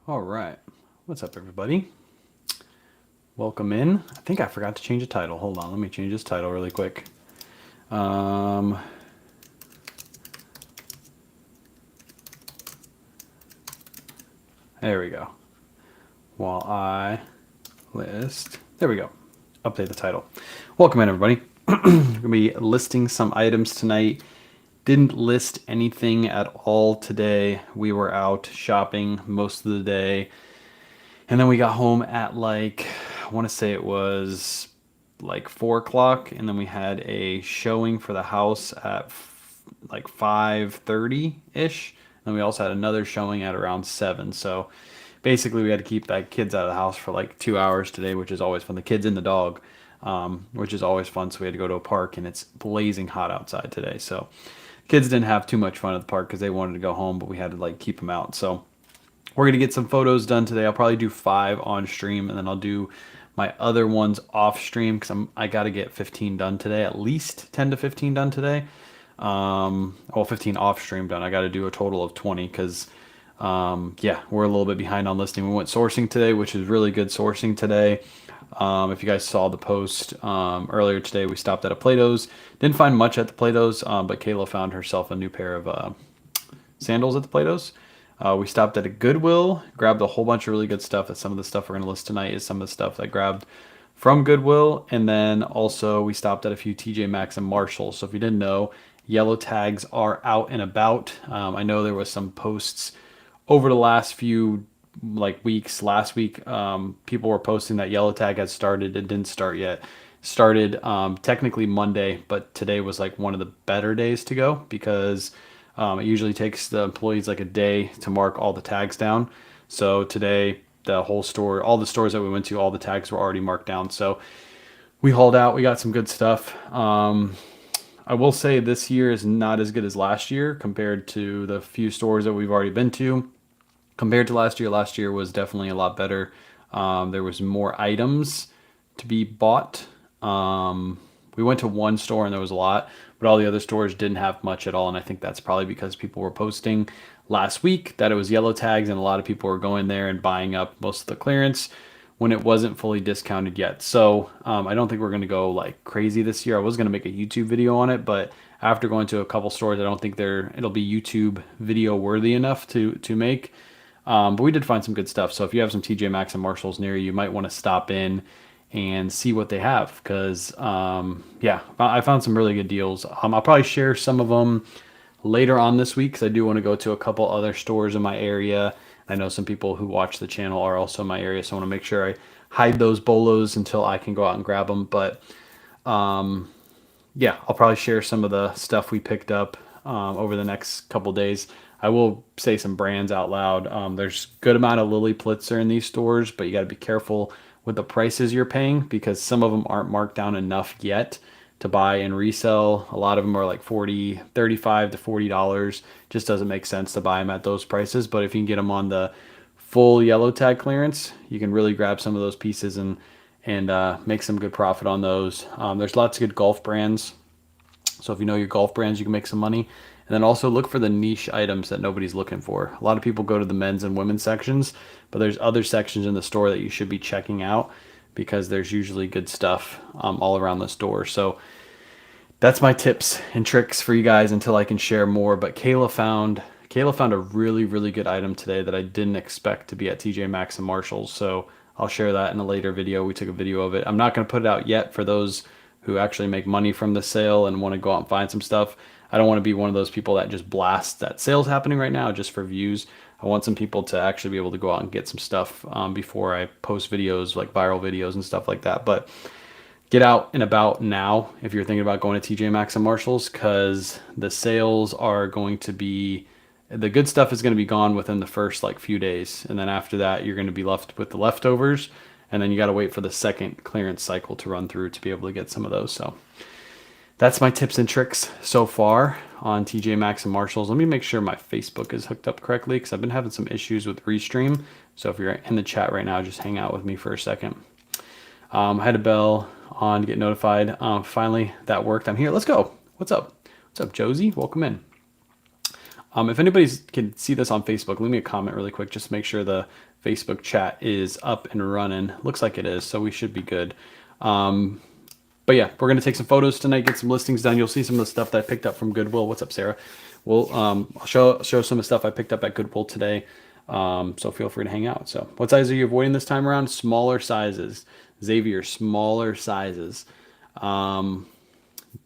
All right. What's up, everybody? Welcome in. I think I forgot to change the title. Hold on. Let me change this title really quick. Um, there we go. While I list. There we go. Update the title. Welcome in, everybody. We're going to be listing some items tonight. Didn't list anything at all today. We were out shopping most of the day. And then we got home at I want to say it was like 4 o'clock. And then we had a showing for the house at like 5:30 ish. And we also had another showing at around 7. So basically, we had to keep the kids out of the house for like 2 hours today, which is always fun. The kids and the dog, which is always fun. So we had to go to a park, and it's blazing hot outside today. So kids didn't have too much fun at the park because they wanted to go home, but we had to like keep them out. So we're gonna get some photos done today. I'll probably do 5 on stream, and then I'll do my other ones off stream because I got to get 15 done today, at least 10 to 15 done today. Well, 15 off stream done. I got to do a total of 20 because, yeah, we're a little bit behind on listing. We went sourcing today, which is really good sourcing today. If you guys saw the post earlier today, we stopped at a Plato's. Didn't find much at the Plato's, but Kayla found herself a new pair of sandals at the Plato's. We stopped at a Goodwill, grabbed a whole bunch of really good stuff. Some of the stuff we're going to list tonight is some of the stuff that I grabbed from Goodwill. And then also we stopped at a few TJ Maxx and Marshalls. So if you didn't know, yellow tags are out and about. I know there was some posts over the last few weeks. Last week, people were posting that yellow tag had started. It didn't start yet. Started technically Monday, but today was like one of the better days to go because it usually takes the employees like a day to mark all the tags down. So today, the whole store, all the stores that we went to, all the tags were already marked down. So we hauled out. We got some good stuff. I will say this year is not as good as last year compared to the few stores that we've already been to. Compared to last year was definitely a lot better. There was more items to be bought. We went to one store and there was a lot, but all the other stores didn't have much at all. And I think that's probably because people were posting last week that it was yellow tags, and a lot of people were going there and buying up most of the clearance when it wasn't fully discounted yet. So I don't think we're going to go like crazy this year. I was going to make a YouTube video on it, but after going to a couple stores, I don't think it'll be YouTube video worthy enough to make. But we did find some good stuff. So if you have some TJ Maxx and Marshalls near you, you might want to stop in and see what they have because, yeah, I found some really good deals. I'll probably share some of them later on this week because I do want to go to a couple other stores in my area. I know some people who watch the channel are also in my area, so I want to make sure I hide those bolos until I can go out and grab them. But yeah, I'll probably share some of the stuff we picked up over the next couple days. I will say some brands out loud. There's good amount of Lily Pulitzer in these stores, but you got to be careful with the prices you're paying because some of them aren't marked down enough yet to buy and resell. A lot of them are like 40, 35 to $40. Just doesn't make sense to buy them at those prices. But if you can get them on the full yellow tag clearance, you can really grab some of those pieces and make some good profit on those. There's lots of good golf brands. So if you know your golf brands, you can make some money. And then also look for the niche items that nobody's looking for. A lot of people go to the men's and women's sections, but there's other sections in the store that you should be checking out because there's usually good stuff all around the store. So that's my tips and tricks for you guys until I can share more. But Kayla found a really, really good item today that I didn't expect to be at TJ Maxx and Marshalls. So I'll share that in a later video. We took a video of it. I'm not going to put it out yet for those who actually make money from the sale and want to go out and find some stuff. I don't want to be one of those people that just blasts that sale's happening right now just for views. I want some people to actually be able to go out and get some stuff before I post videos, like viral videos and stuff like that. But get out and about now if you're thinking about going to TJ Maxx and Marshalls because the sales are going to be, the good stuff is going to be gone within the first like few days. And then after that, you're going to be left with the leftovers. And then you got to wait for the second clearance cycle to run through to be able to get some of those. So that's my tips and tricks so far on TJ Maxx and Marshalls. Let me make sure my Facebook is hooked up correctly because I've been having some issues with Restream. So if you're in the chat right now, just hang out with me for a second. I had a bell on to get notified. Finally, that worked. I'm here. Let's go. What's up? What's up, Josie? Welcome in. If anybody can see this on Facebook, leave me a comment really quick. Just make sure the Facebook chat is up and running. Looks like it is, so we should be good. But yeah, we're going to take some photos tonight, get some listings done. You'll see some of the stuff that I picked up from Goodwill. What's up, Sarah? We'll I'll show some of the stuff I picked up at Goodwill today. So feel free to hang out. So what size are you avoiding this time around? Smaller sizes. Xavier, smaller sizes.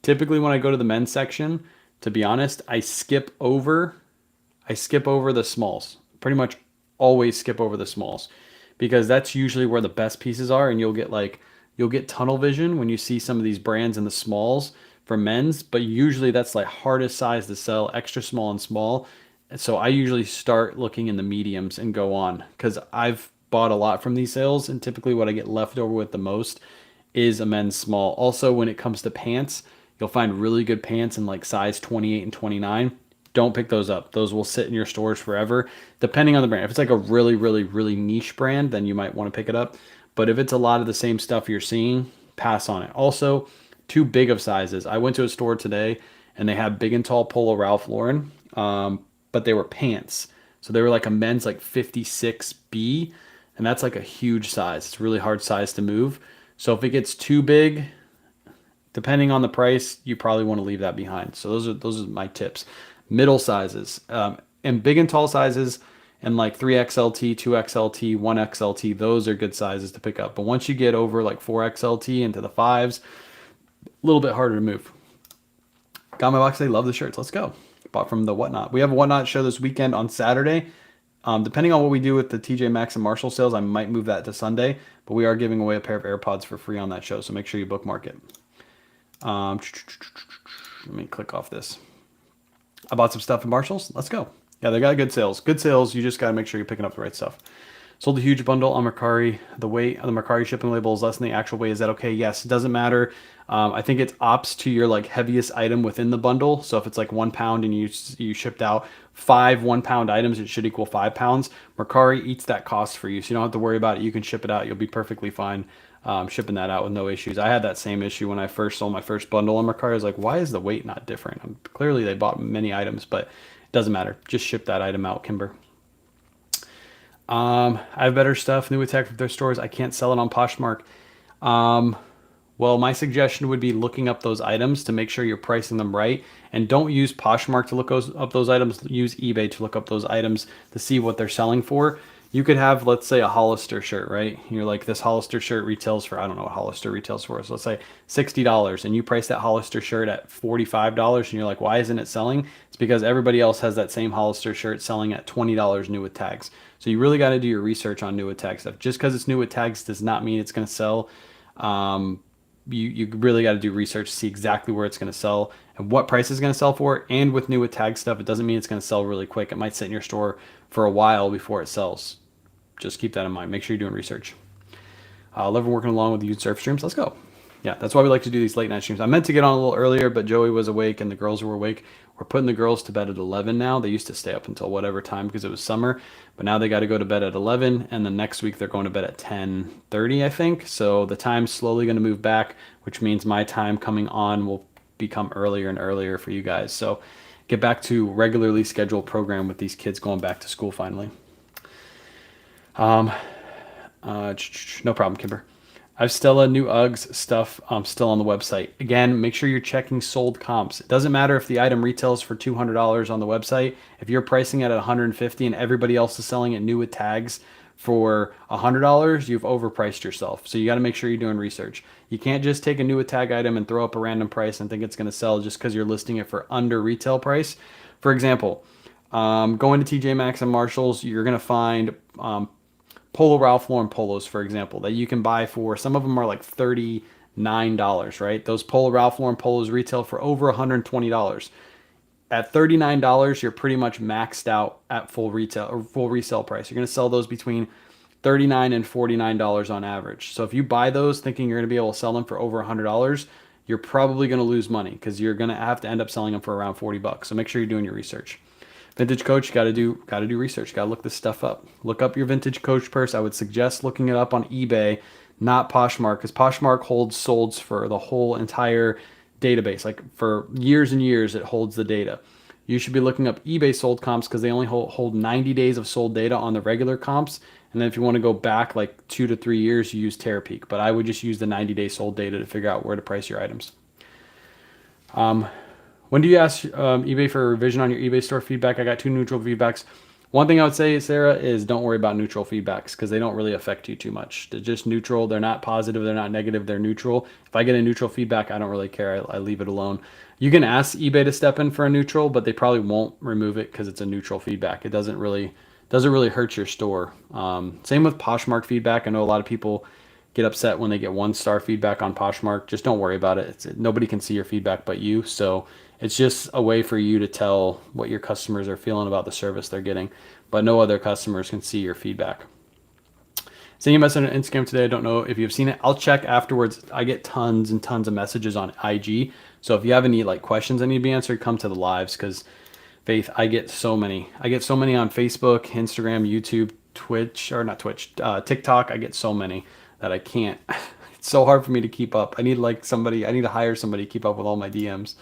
Typically when I go to the men's section, to be honest, I skip over the smalls. Pretty much always skip over the smalls because that's usually where the best pieces are, and you'll get tunnel vision when you see some of these brands in the smalls for men's, but usually that's like hardest size to sell, extra small and small. So I usually start looking in the mediums and go on because I've bought a lot from these sales, and typically what I get left over with the most is a men's small. Also, when it comes to pants, you'll find really good pants in like size 28 and 29. Don't pick those up. Those will sit in your stores forever, depending on the brand. If it's like a really, really, really niche brand, then you might want to pick it up. But if it's a lot of the same stuff you're seeing, pass on it. Also, too big of sizes. I went to a store today and they had big and tall Polo Ralph Lauren, but they were pants. So they were like a men's like 56B, and that's like a huge size. It's a really hard size to move. So if it gets too big, depending on the price, you probably want to leave that behind. So those are my tips. Middle sizes, and big and tall sizes, and like 3XLT, 2XLT, 1XLT, those are good sizes to pick up. But once you get over like 4XLT into the fives, a little bit harder to move. Got my box today. Love the shirts. Let's go. Bought from the Whatnot. We have a Whatnot show this weekend on Saturday. Depending on what we do with the TJ Maxx and Marshall sales, I might move that to Sunday. But we are giving away a pair of AirPods for free on that show, so make sure you bookmark it. Let me click off this. I bought some stuff at Marshall's. Let's go. Yeah, they got good sales. Good sales. You just got to make sure you're picking up the right stuff. Sold a huge bundle on Mercari. The weight on the Mercari shipping label is less than the actual weight. Is that okay? Yes, it doesn't matter. I think it opts to your like heaviest item within the bundle. So if it's like 1 pound and you shipped out 5 1-pound items, it should equal 5 pounds. Mercari eats that cost for you, so you don't have to worry about it. You can ship it out. You'll be perfectly fine shipping that out with no issues. I had that same issue when I first sold my first bundle on Mercari. I was like, why is the weight not different? Clearly they bought many items, but it doesn't matter. Just ship that item out, Kimber. I have better stuff, new attack from their stores. I can't sell it on Poshmark. Well, my suggestion would be looking up those items to make sure you're pricing them right. And don't use Poshmark to look up those items. Use eBay to look up those items to see what they're selling for. You could have, let's say, a Hollister shirt, right? You're like, this Hollister shirt retails for, I don't know what Hollister retails for. So let's say $60, and you price that Hollister shirt at $45, and you're like, why isn't it selling? It's because everybody else has that same Hollister shirt selling at $20 new with tags. So you really got to do your research on new with tag stuff. Just because it's new with tags does not mean it's going to sell. You really got to do research to see exactly where it's going to sell and what price it's going to sell for. And with new with tag stuff, it doesn't mean it's going to sell really quick. It might sit in your store for a while before it sells. Just keep that in mind. Make sure you're doing research. Love working along with you surf streams. Let's go. Yeah, that's why we like to do these late night streams. I meant to get on a little earlier, but Joey was awake and the girls were awake. We're putting the girls to bed at 11 now. They used to stay up until whatever time because it was summer, but now they got to go to bed at 11, and then next week they're going to bed at 10:30, I think. So the time's slowly going to move back, which means my time coming on will become earlier and earlier for you guys. So get back to regularly scheduled program with these kids going back to school finally. No problem, Kimber. I've Stella new Uggs stuff still on the website. Again, make sure you're checking sold comps. It doesn't matter if the item retails for $200 on the website. If you're pricing it at $150 and everybody else is selling it new with tags for $100, you've overpriced yourself. So you got to make sure you're doing research. You can't just take a new with tag item and throw up a random price and think it's going to sell just because you're listing it for under retail price. For example, going to TJ Maxx and Marshalls, you're going to find Polo Ralph Lauren polos, for example, that you can buy for, some of them are like $39, right? Those Polo Ralph Lauren polos retail for over $120. At $39, you're pretty much maxed out at full retail or full resale price. You're going to sell those between $39 and $49 on average. So if you buy those thinking you're going to be able to sell them for over $100, you're probably going to lose money because you're going to have to end up selling them for around $40. So make sure you're doing your research. Vintage Coach, got to do research. Got to look this stuff up. Look up your Vintage Coach purse. I would suggest looking it up on eBay, not Poshmark, because Poshmark holds solds for the whole entire database. Like for years and years, it holds the data. you should be looking up eBay sold comps because they only hold 90 days of sold data on the regular comps. And then if you want to go back like 2 to 3 years, you use Terapeak. But I would just use the 90-day sold data to figure out where to price your items. When do you ask eBay for a revision on your eBay store feedback? I got 2 neutral feedbacks. One thing I would say, Sarah, is don't worry about neutral feedbacks because they don't really affect you too much. They're just neutral. They're not positive. They're not negative. They're neutral. If I get a neutral feedback, I don't really care. I leave it alone. You can ask eBay to step in for a neutral, but they probably won't remove it because it's a neutral feedback. It doesn't really hurt your store. Same with Poshmark feedback. I know a lot of people get upset when they get 1-star feedback on Poshmark. Just don't worry about it. Nobody can see your feedback but you. So it's just a way for you to tell what your customers are feeling about the service they're getting, but no other customers can see your feedback. Sending a message on Instagram today. I don't know if you've seen it. I'll check afterwards. I get tons and tons of messages on IG. So if you have any like questions that need to be answered, come to the lives because Faith, I get so many. I get so many on Facebook, Instagram, YouTube, Twitch, or not Twitch, TikTok. I get so many that I can't. It's so hard for me to keep up. I need to hire somebody to keep up with all my DMs.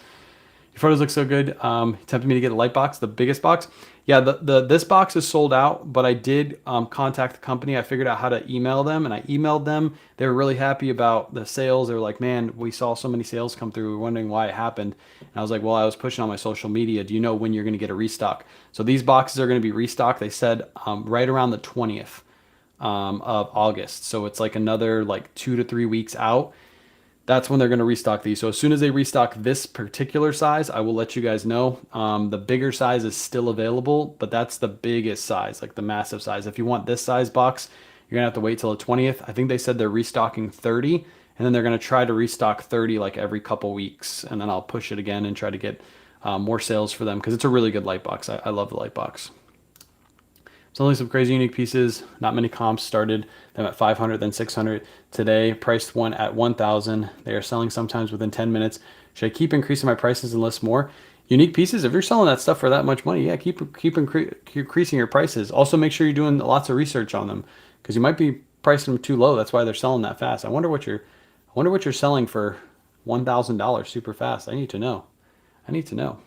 Your photos look so good. Tempted me to get a light box, the biggest box. Yeah, this box is sold out, but I did contact the company. I figured out how to email them, and I emailed them. They were really happy about the sales. They were like, man, we saw so many sales come through. We were wondering why it happened. And I was like, well, I was pushing on my social media. Do you know when you're going to get a restock? So these boxes are going to be restocked. They said right around the 20th of August. So it's like another like 2 to 3 weeks out. That's when they're going to restock these. So as soon as they restock this particular size, I will let you guys know. The bigger size is still available, but that's the biggest size, like the massive size. If you want this size box, you're going to have to wait till the 20th. I think they said they're restocking 30, and then they're going to try to restock 30 like every couple weeks. And then I'll push it again and try to get more sales for them because it's a really good light box. I love the light box. It's only some crazy unique pieces. Not many comps started them at 500, then 600. Today, priced one at 1,000. They are selling sometimes within 10 minutes. Should I keep increasing my prices and list more? Unique pieces, if you're selling that stuff for that much money, yeah, keep increasing your prices. Also, make sure you're doing lots of research on them because you might be pricing them too low. That's why they're selling that fast. I wonder what you're selling for $1,000 super fast. I need to know.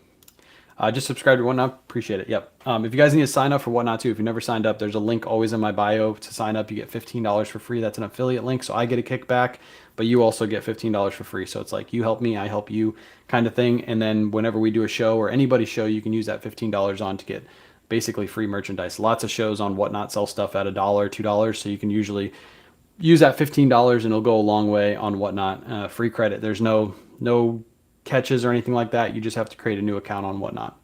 Just subscribe to Whatnot. Appreciate it. Yep. If you guys need to sign up for Whatnot too, if you've never signed up, there's a link always in my bio to sign up. You get $15 for free. That's an affiliate link. So I get a kickback, but you also get $15 for free. So it's like you help me, I help you kind of thing. And then whenever we do a show or anybody's show, you can use that $15 on to get basically free merchandise. Lots of shows on Whatnot sell stuff at $1, $2. So you can usually use that $15 and it'll go a long way on Whatnot. Free credit. There's no catches or anything like that. You just have to create a new account on Whatnot.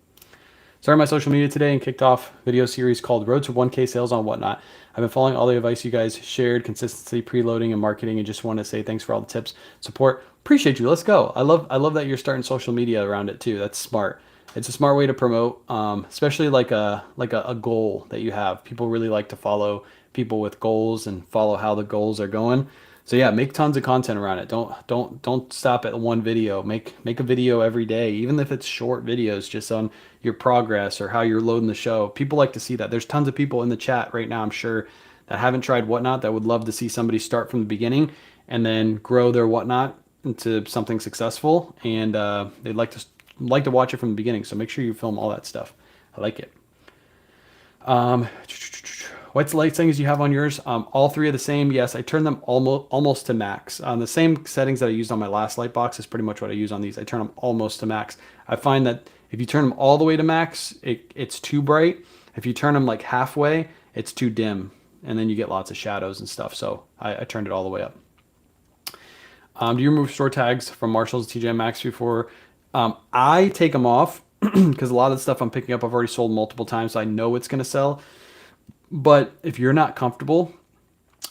Started my social media today and kicked off a video series called Road to 1K Sales on Whatnot. I've been following all the advice you guys shared, consistency, preloading, and marketing, and just want to say thanks for all the tips, support. Appreciate you. Let's go. I love that you're starting social media around it too. That's smart. It's a smart way to promote, especially like a goal that you have. People really like to follow people with goals and follow how the goals are going. So yeah, make tons of content around it. Don't stop at one video. Make a video every day, even if it's short videos, just on your progress or how you're loading the show. People like to see that. There's tons of people in the chat right now, I'm sure, that haven't tried Whatnot that would love to see somebody start from the beginning and then grow their Whatnot into something successful. And they'd like to watch it from the beginning. So make sure you film all that stuff. I like it. What light settings you have on yours? All three are the same. Yes, I turned them almost to max. The same settings that I used on my last light box is pretty much what I use on these. I turn them almost to max. I find that if you turn them all the way to max, it's too bright. If you turn them like halfway, it's too dim. And then you get lots of shadows and stuff. So I turned it all the way up. Do you remove store tags from Marshalls, TJ Maxx before? I take them off because a lot of the stuff I'm picking up I've already sold multiple times, so I know it's going to sell. But if you're not comfortable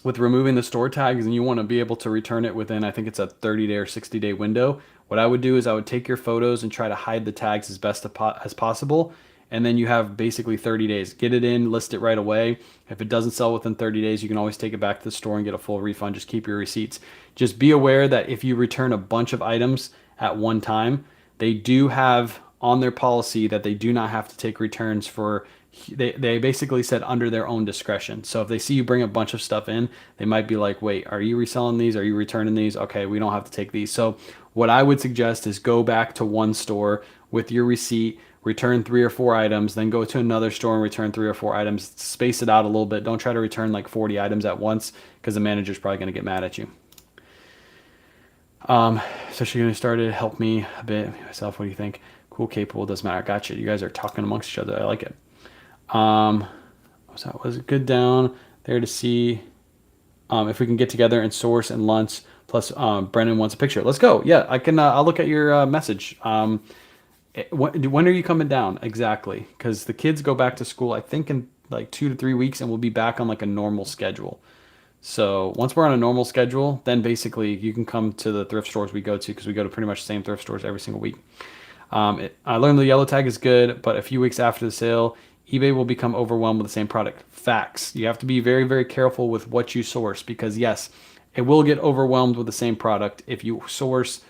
with removing the store tags and you want to be able to return it within, I think it's a 30-day or 60-day window, what I would do is I would take your photos and try to hide the tags as best as possible. And then you have basically 30 days. Get it in, list it right away. If it doesn't sell within 30 days, you can always take it back to the store and get a full refund. Just keep your receipts. Just be aware that if you return a bunch of items at one time, they do have on their policy that they do not have to take returns for. They basically said under their own discretion. So if they see you bring a bunch of stuff in, they might be like, wait, are you reselling these? Are you returning these? Okay, we don't have to take these. So what I would suggest is go back to one store with your receipt, return 3 or 4 items, then go to another store and return 3 or 4 items. Space it out a little bit. Don't try to return like 40 items at once because the manager's probably going to get mad at you. So she's going to start to help me a bit. Myself, what do you think? Cool, capable, doesn't matter. Gotcha. You guys are talking amongst each other. I like it. Was it good down there to see if we can get together and source and lunch. Plus, Brennan wants a picture. Let's go. Yeah, I can. I'll look at your message. When are you coming down exactly? Because the kids go back to school, I think, in like 2 to 3 weeks, and we'll be back on like a normal schedule. So once we're on a normal schedule, then basically you can come to the thrift stores we go to because we go to pretty much the same thrift stores every single week. I learned the yellow tag is good, but a few weeks after the sale, eBay will become overwhelmed with the same product. Facts. You have to be very, very careful with what you source because, yes, it will get overwhelmed with the same product if you source.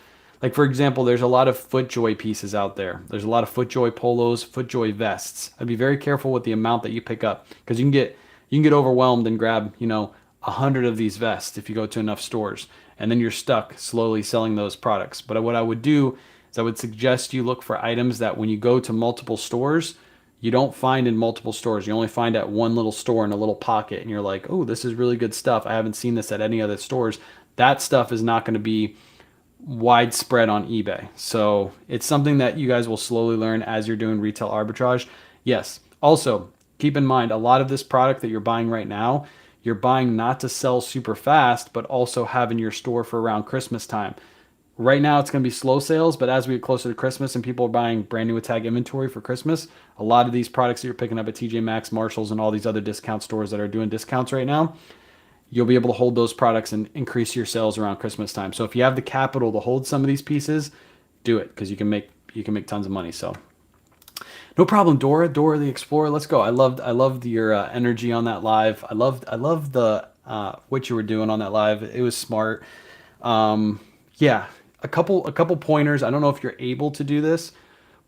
Like, for example, there's a lot of FootJoy pieces out there. There's a lot of FootJoy polos, FootJoy vests. I'd be very careful with the amount that you pick up because you can get overwhelmed and grab, 100 of these vests if you go to enough stores, and then you're stuck slowly selling those products. But what I would do is I would suggest you look for items that when you go to multiple stores, you don't find in multiple stores. You only find at one little store in a little pocket, and you're like, oh, this is really good stuff. I haven't seen this at any other stores. That stuff is not going to be widespread on eBay. So it's something that you guys will slowly learn as you're doing retail arbitrage. Yes. Also, keep in mind, a lot of this product that you're buying right now, you're buying not to sell super fast, but also have in your store for around Christmas time. Right now, it's going to be slow sales, but as we get closer to Christmas and people are buying brand new with tag inventory for Christmas, a lot of these products that you're picking up at TJ Maxx, Marshalls, and all these other discount stores that are doing discounts right now, you'll be able to hold those products and increase your sales around Christmas time. So if you have the capital to hold some of these pieces, do it because you can make tons of money. So no problem, Dora the Explorer. Let's go. I loved your energy on that live. I loved the what you were doing on that live. It was smart. Yeah, a couple pointers. I don't know if you're able to do this,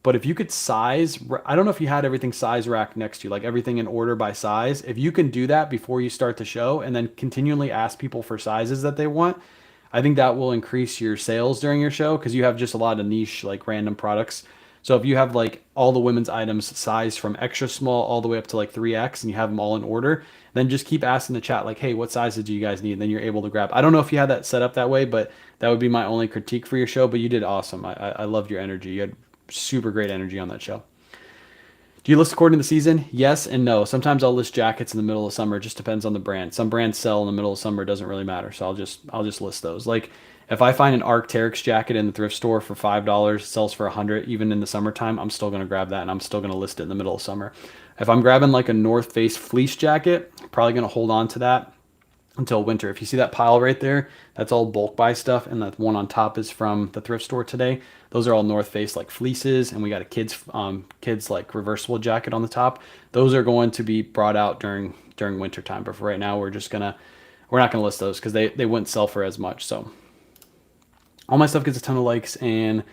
but if you could size, I don't know if you had everything size racked next to you, like everything in order by size. If you can do that before you start the show and then continually ask people for sizes that they want, I think that will increase your sales during your show because you have just a lot of niche, like random products. So if you have like all the women's items sized from extra small all the way up to like 3X and you have them all in order, then just keep asking the chat like, hey, what sizes do you guys need? And then you're able to grab. I don't know if you had that set up that way, but that would be my only critique for your show. But you did awesome. I loved your energy. You had super great energy on that show. Do you list according to the season? Yes and no. Sometimes I'll list jackets in the middle of summer. It just depends on the brand. Some brands sell in the middle of summer. It doesn't really matter. So I'll just list those. Like if I find an Arc'teryx jacket in the thrift store for $5, sells for 100, even in the summertime, I'm still going to grab that and I'm still going to list it in the middle of summer. If I'm grabbing like a North Face fleece jacket, I'm probably going to hold on to that until winter. If you see that pile right there, that's all bulk buy stuff, and that one on top is from the thrift store today. Those are all North Face like fleeces, and we got a kids like reversible jacket on the top. Those are going to be brought out during winter time. But for right now, we're not gonna list those because they wouldn't sell for as much. So all my stuff gets a ton of likes and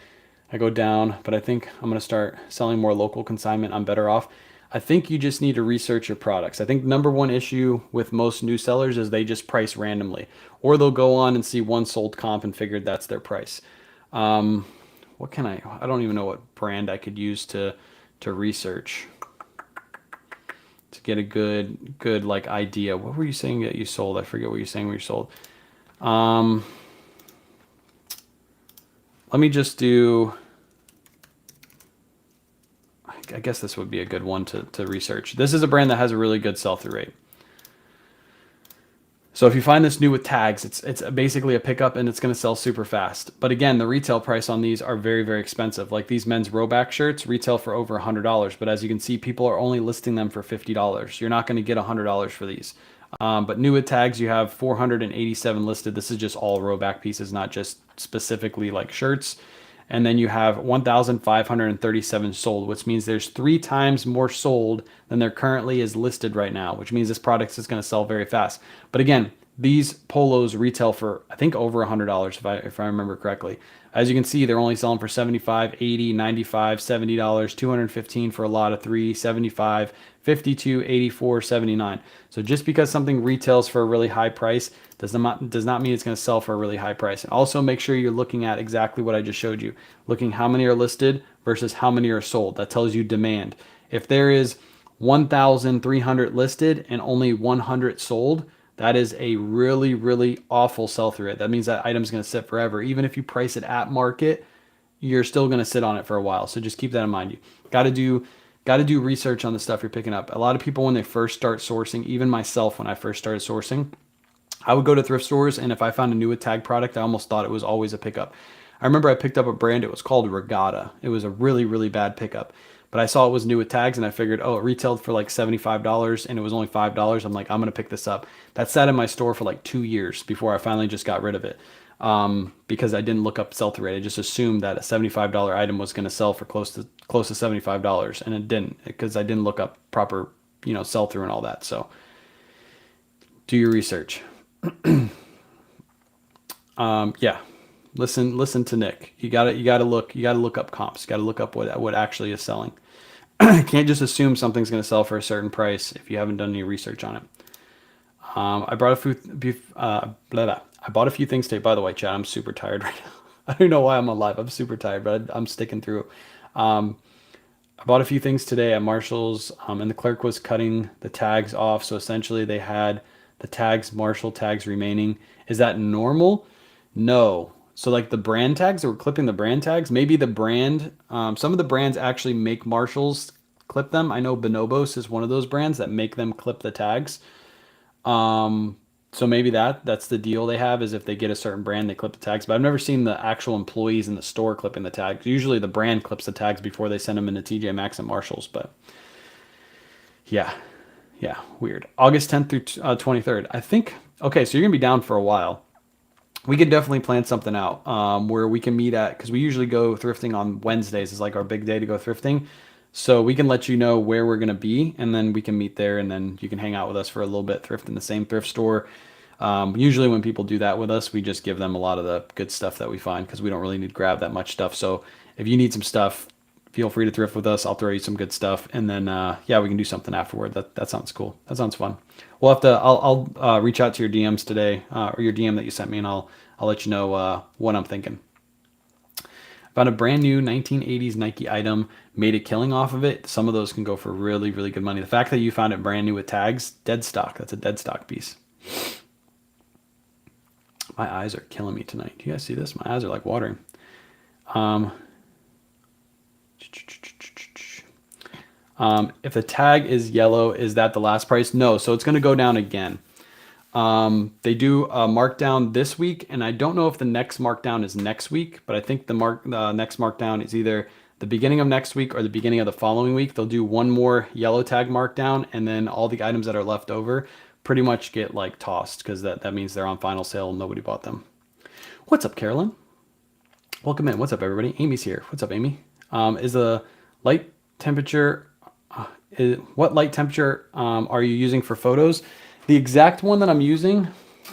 I go down, but I think I'm gonna start selling more local consignment. I'm better off. I think you just need to research your products. I think number one issue with most new sellers is they just price randomly, or they'll go on and see one sold comp and figured that's their price. What can I don't even know what brand I could use to research to get a good like idea. What were you saying that you sold? I forget what you're saying you sold. Let me just do, I guess this would be a good one to research. This is a brand that has a really good sell-through rate. So if you find this new with tags, it's basically a pickup and it's going to sell super fast. But again, the retail price on these are very, very expensive. Like these men's rowback shirts retail for over $100. But as you can see, people are only listing them for $50. You're not going to get $100 for these. But new with tags, you have 487 listed. This is just all rowback pieces, not just specifically like shirts. And then you have 1,537 sold, which means there's 3 times more sold than there currently is listed right now, which means this product is going to sell very fast. But again, these polos retail for, I think, over $100 if I remember correctly. As you can see, they're only selling for 75, 80, 95, $70, 215 for a lot of three, 75, 52, 84, 79. So just because something retails for a really high price does not mean it's going to sell for a really high price. And also make sure you're looking at exactly what I just showed you, looking how many are listed versus how many are sold. That tells you demand. If there is 1,300 listed and only 100 sold, that is a really, really awful sell-through rate. That means that item's going to sit forever. Even if you price it at market, you're still going to sit on it for a while. So just keep that in mind. You got to do research on the stuff you're picking up. A lot of people when they first start sourcing, even myself when I first started sourcing, I would go to thrift stores, and if I found a new tag product, I almost thought it was always a pickup. I remember I picked up a brand, it was called Regatta. It was a really, really bad pickup. But I saw it was new with tags, and I figured, oh, it retailed for like $75 and it was only $5. I'm like, I'm going to pick this up. That sat in my store for like 2 years before I finally just got rid of it, because I didn't look up sell-through rate. I just assumed that a $75 item was going to sell for close to $75, and it didn't, because I didn't look up proper, sell-through and all that. So do your research. Yeah, listen to Nick. You gotta look up comps. You gotta look up what actually is selling. You can't just assume something's going to sell for a certain price if you haven't done any research on it. I brought a few, I bought a few things today. By the way, Chad, I'm super tired right now. I don't know why I'm alive. I'm super tired, but I'm sticking through. I bought a few things today at Marshall's, and the clerk was cutting the tags off. So essentially, they had the tags, Marshall tags remaining. Is that normal? No. So like the brand tags, they were clipping the brand tags. Maybe the brand, some of the brands actually make Marshalls clip them. I know Bonobos is one of those brands that make them clip the tags. So maybe that's the deal they have, is if they get a certain brand, they clip the tags. But I've never seen the actual employees in the store clipping the tags. Usually the brand clips the tags before they send them into TJ Maxx and Marshalls. But yeah, yeah, weird. August 10th through 23rd. I think, okay, so you're going to be down for a while. We could definitely plan something out, where we can meet at, because we usually go thrifting on Wednesdays. Is like our big day to go thrifting. So we can let you know where we're going to be, and then we can meet there, and then you can hang out with us for a little bit, thrift in the same thrift store. Usually when people do that with us, we just give them a lot of the good stuff that we find, because we don't really need to grab that much stuff. So if you need some stuff, feel free to thrift with us. I'll throw you some good stuff, and then yeah, we can do something afterward. That sounds cool. That sounds fun. We'll have to. I'll reach out to your DMs today, or your DM that you sent me, and I'll let you know what I'm thinking. Found a brand new 1980s Nike item, made a killing off of it. Some of those can go for really, really good money. The fact that you found it brand new with tags, dead stock. That's a dead stock piece. My eyes are killing me tonight. Do you guys see this? My eyes are like watering. If the tag is yellow, is that the last price? No, so it's going to go down again. They do a markdown this week, and I don't know if the next markdown is next week, but I think the next markdown is either the beginning of next week or the beginning of the following week. They'll do one more yellow tag markdown, and then all the items that are left over pretty much get like tossed, because that means they're on final sale and nobody bought them. What's up, Carolyn? Welcome in. What's up, everybody? Amy's here. What's up, Amy? Is the light temperature? What light temperature are you using for photos? The exact one that I'm using,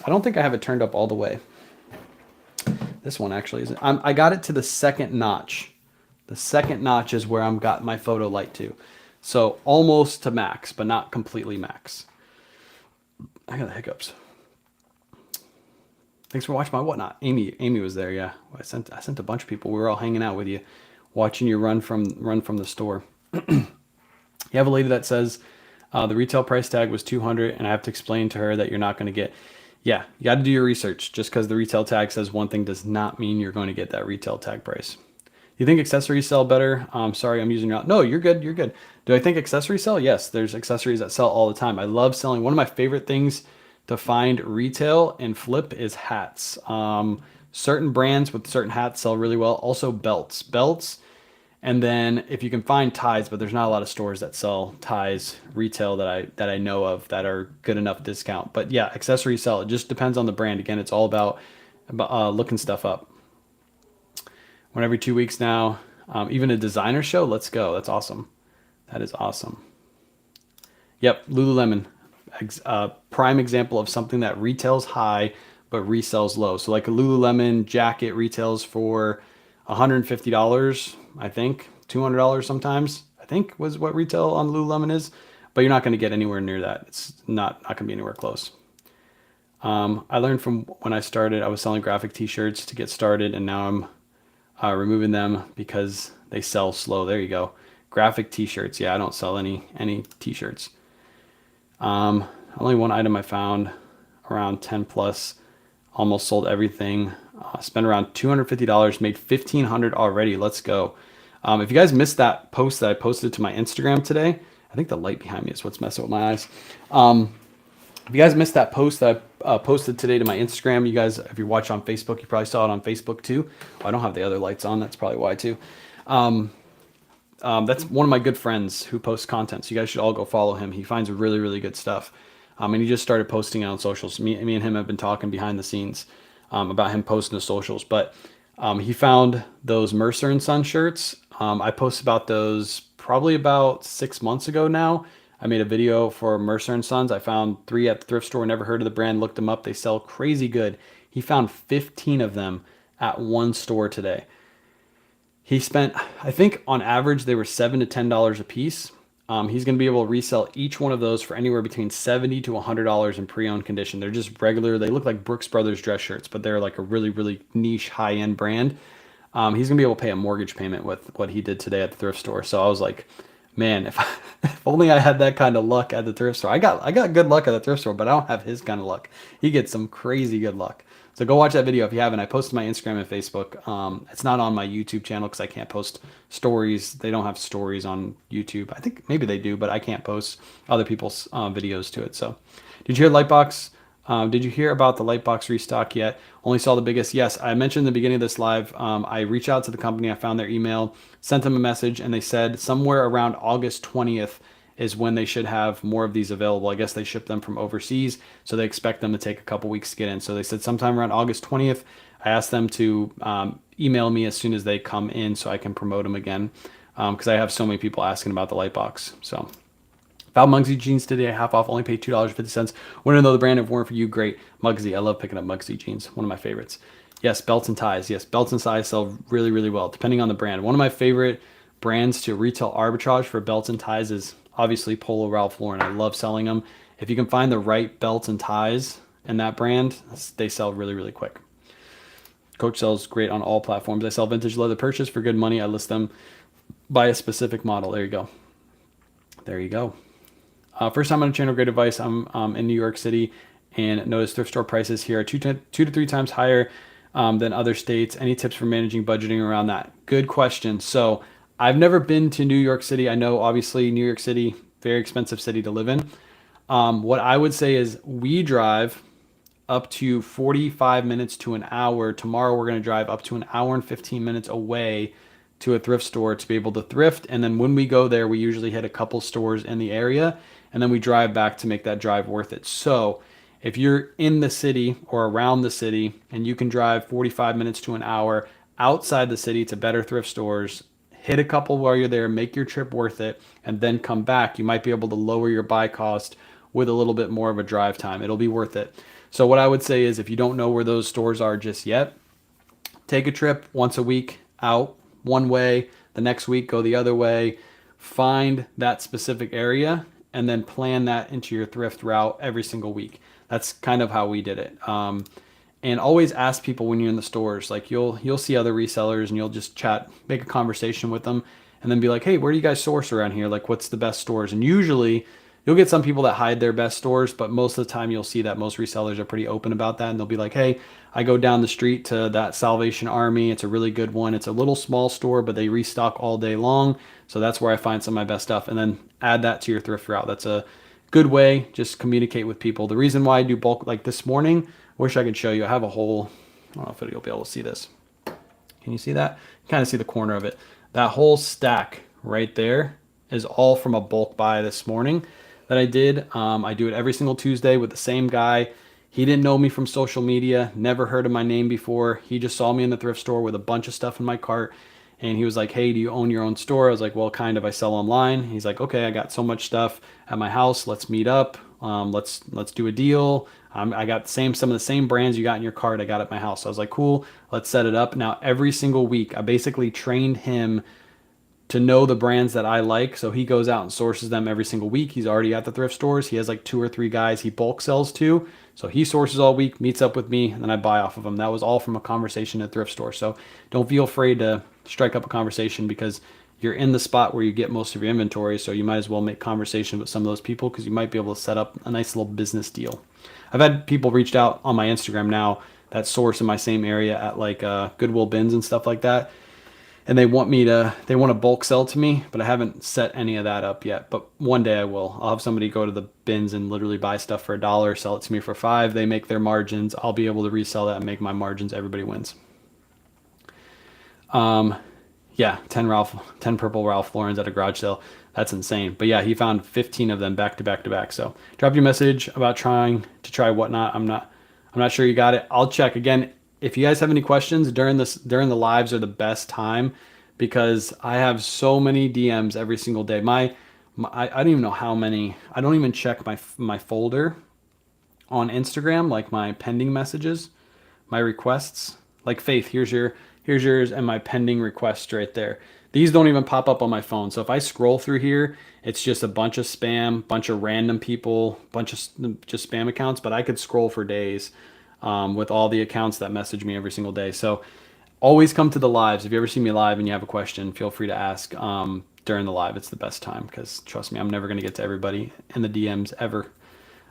I don't think I have it turned up all the way. This one actually isn't. I got it to the second notch. The second notch is where I'm got my photo light to. So almost to max, but not completely max. I got the hiccups. Thanks for watching my whatnot. Amy was there, yeah. I sent a bunch of people. We were all hanging out with you, watching you run from the store. You have a lady that says the retail price tag was $200, and I have to explain to her that you're not going to get. Yeah, you got to do your research. Just because the retail tag says one thing does not mean you're going to get that retail tag price. You think accessories sell better? Sorry, I'm using your. No, you're good. You're good. Do I think accessories sell? Yes, there's accessories that sell all the time. I love selling. One of my favorite things to find retail and flip is hats. Certain brands with certain hats sell really well. Also belts. And then if you can find ties, but there's not a lot of stores that sell ties retail that I know of that are good enough discount. But yeah, accessories sell. It just depends on the brand. Again, it's all about looking stuff up. One every 2 weeks now. Even a designer show. Let's go. That's awesome. That is awesome. Yep, Lululemon. prime example of something that retails high but resells low. So like a Lululemon jacket retails for $150, I think, $200 sometimes, I think was what retail on Lululemon is, but you're not going to get anywhere near that. It's not going to be anywhere close. I learned from when I started, I was selling graphic t-shirts to get started, and now I'm removing them because they sell slow. There you go. Graphic t-shirts. Yeah, I don't sell any t-shirts. Only one item I found, around 10 plus, almost sold everything. Spent around $250, made $1,500 already. Let's go. If you guys missed that post that I posted to my Instagram today, I think the light behind me is what's messing with my eyes. If you guys missed that post that I posted today to my Instagram, you guys, if you watch on Facebook, you probably saw it on Facebook too. I don't have the other lights on. That's probably why too. That's one of my good friends who posts content. So you guys should all go follow him. He finds really, really good stuff. And he just started posting it on socials. Me and him have been talking behind the scenes about him posting to socials. But he found those Mercer and Son shirts. I posted about those probably about 6 months ago now. I made a video for Mercer and Sons. I found 3 at the thrift store. Never heard of the brand. Looked them up. They sell crazy good. He found 15 of them at one store today. He spent, I think on average, they were $7 to $10 a piece. He's going to be able to resell each one of those for anywhere between $70 to $100 in pre-owned condition. They're just regular. They look like Brooks Brothers dress shirts, but they're like a really, really niche high-end brand. He's going to be able to pay a mortgage payment with what he did today at the thrift store. So I was like, man, if only I had that kind of luck at the thrift store. I got good luck at the thrift store, but I don't have his kind of luck. He gets some crazy good luck. So go watch that video if you haven't. I posted my Instagram and Facebook. It's not on my YouTube channel because I can't post stories. They don't have stories on YouTube. I think maybe they do, but I can't post other people's videos to it. So did you hear Lightbox? Did you hear about the Lightbox restock yet? Only saw the biggest. Yes, I mentioned in the beginning of this live. I reached out to the company. I found their email, sent them a message, and they said somewhere around August 20th is when they should have more of these available. I guess they ship them from overseas, so they expect them to take a couple weeks to get in. So they said sometime around August 20th. I asked them to email me as soon as they come in so I can promote them again because I have so many people asking about the Lightbox. So found Mugsy jeans today, half off, only paid $2.50. Want to know the brand if weren't for you? Great. Mugsy. I love picking up Mugsy jeans. One of my favorites. Yes, belts and ties. Yes, belts and ties sell really, really well, depending on the brand. One of my favorite brands to retail arbitrage for belts and ties is obviously Polo Ralph Lauren. I love selling them. If you can find the right belts and ties in that brand, they sell really, really quick. Coach sells great on all platforms. I sell vintage leather purchase for good money. I list them by a specific model. There you go. There you go. First time on a channel, great advice. I'm in New York City and noticed thrift store prices here are two to three times higher than other states. Any tips for managing budgeting around that? Good question. So I've never been to New York City. I know obviously New York City, very expensive city to live in. What I would say is we drive up to 45 minutes to an hour. Tomorrow we're going to drive up to an hour and 15 minutes away to a thrift store to be able to thrift. And then when we go there, we usually hit a couple stores in the area and then we drive back to make that drive worth it. So if you're in the city or around the city and you can drive 45 minutes to an hour outside the city to better thrift stores, hit a couple while you're there, make your trip worth it, and then come back, you might be able to lower your buy cost with a little bit more of a drive time. It'll be worth it. So what I would say is if you don't know where those stores are just yet, take a trip once a week out one way, the next week go the other way, find that specific area, and then plan that into your thrift route every single week. That's kind of how we did it. And always ask people when you're in the stores. Like you'll see other resellers and you'll just chat, make a conversation with them, and then be like, hey, where do you guys source around here? Like, what's the best stores? And usually you'll get some people that hide their best stores, but most of the time you'll see that most resellers are pretty open about that. And they'll be like, hey, I go down the street to that Salvation Army. It's a really good one. It's a little small store, but they restock all day long. So that's where I find some of my best stuff. And then add that to your thrift route. That's a good way. Just communicate with people. The reason why I do bulk, like this morning, wish I could show you. I have a whole, I don't know if you'll be able to see this. Can you see that? You kind of see the corner of it. That whole stack right there is all from a bulk buy this morning that I did. I do it every single Tuesday with the same guy. He didn't know me from social media, never heard of my name before. He just saw me in the thrift store with a bunch of stuff in my cart. And he was like, hey, do you own your own store? I was like, well, kind of. I sell online. He's like, okay, I got so much stuff at my house. Let's meet up. Let's do a deal. I got some of the same brands you got in your cart. I got at my house. So I was like, cool, let's set it up. Now every single week, I basically trained him to know the brands that I like. So he goes out and sources them every single week. He's already at the thrift stores. He has like 2 or 3 guys he bulk sells to. So he sources all week, meets up with me, and then I buy off of him. That was all from a conversation at thrift store. So don't feel afraid to strike up a conversation because you're in the spot where you get most of your inventory. So you might as well make conversation with some of those people because you might be able to set up a nice little business deal. I've had people reached out on my Instagram now that source in my same area at like Goodwill bins and stuff like that, and they want to bulk sell to me, but I haven't set any of that up yet. But one day I will. I'll have somebody go to the bins and literally buy stuff for $1, sell it to me for $5. They make their margins. I'll be able to resell that and make my margins. Everybody wins. Yeah, 10 purple Ralph Laurens at a garage sale. That's insane. But yeah, he found 15 of them back to back to back. So drop your message about trying to try whatnot. I'm not sure you got it. I'll check again. If you guys have any questions during the lives are the best time because I have so many DMs every single day. I don't even know how many. I don't even check my folder on Instagram, like my pending messages, my requests. Like Faith, here's yours and my pending request right there. These don't even pop up on my phone. So if I scroll through here, it's just a bunch of spam, bunch of random people, bunch of just spam accounts, but I could scroll for days with all the accounts that message me every single day. So always come to the lives. If you ever see me live and you have a question, feel free to ask during the live. It's the best time because trust me, I'm never going to get to everybody in the DMs ever.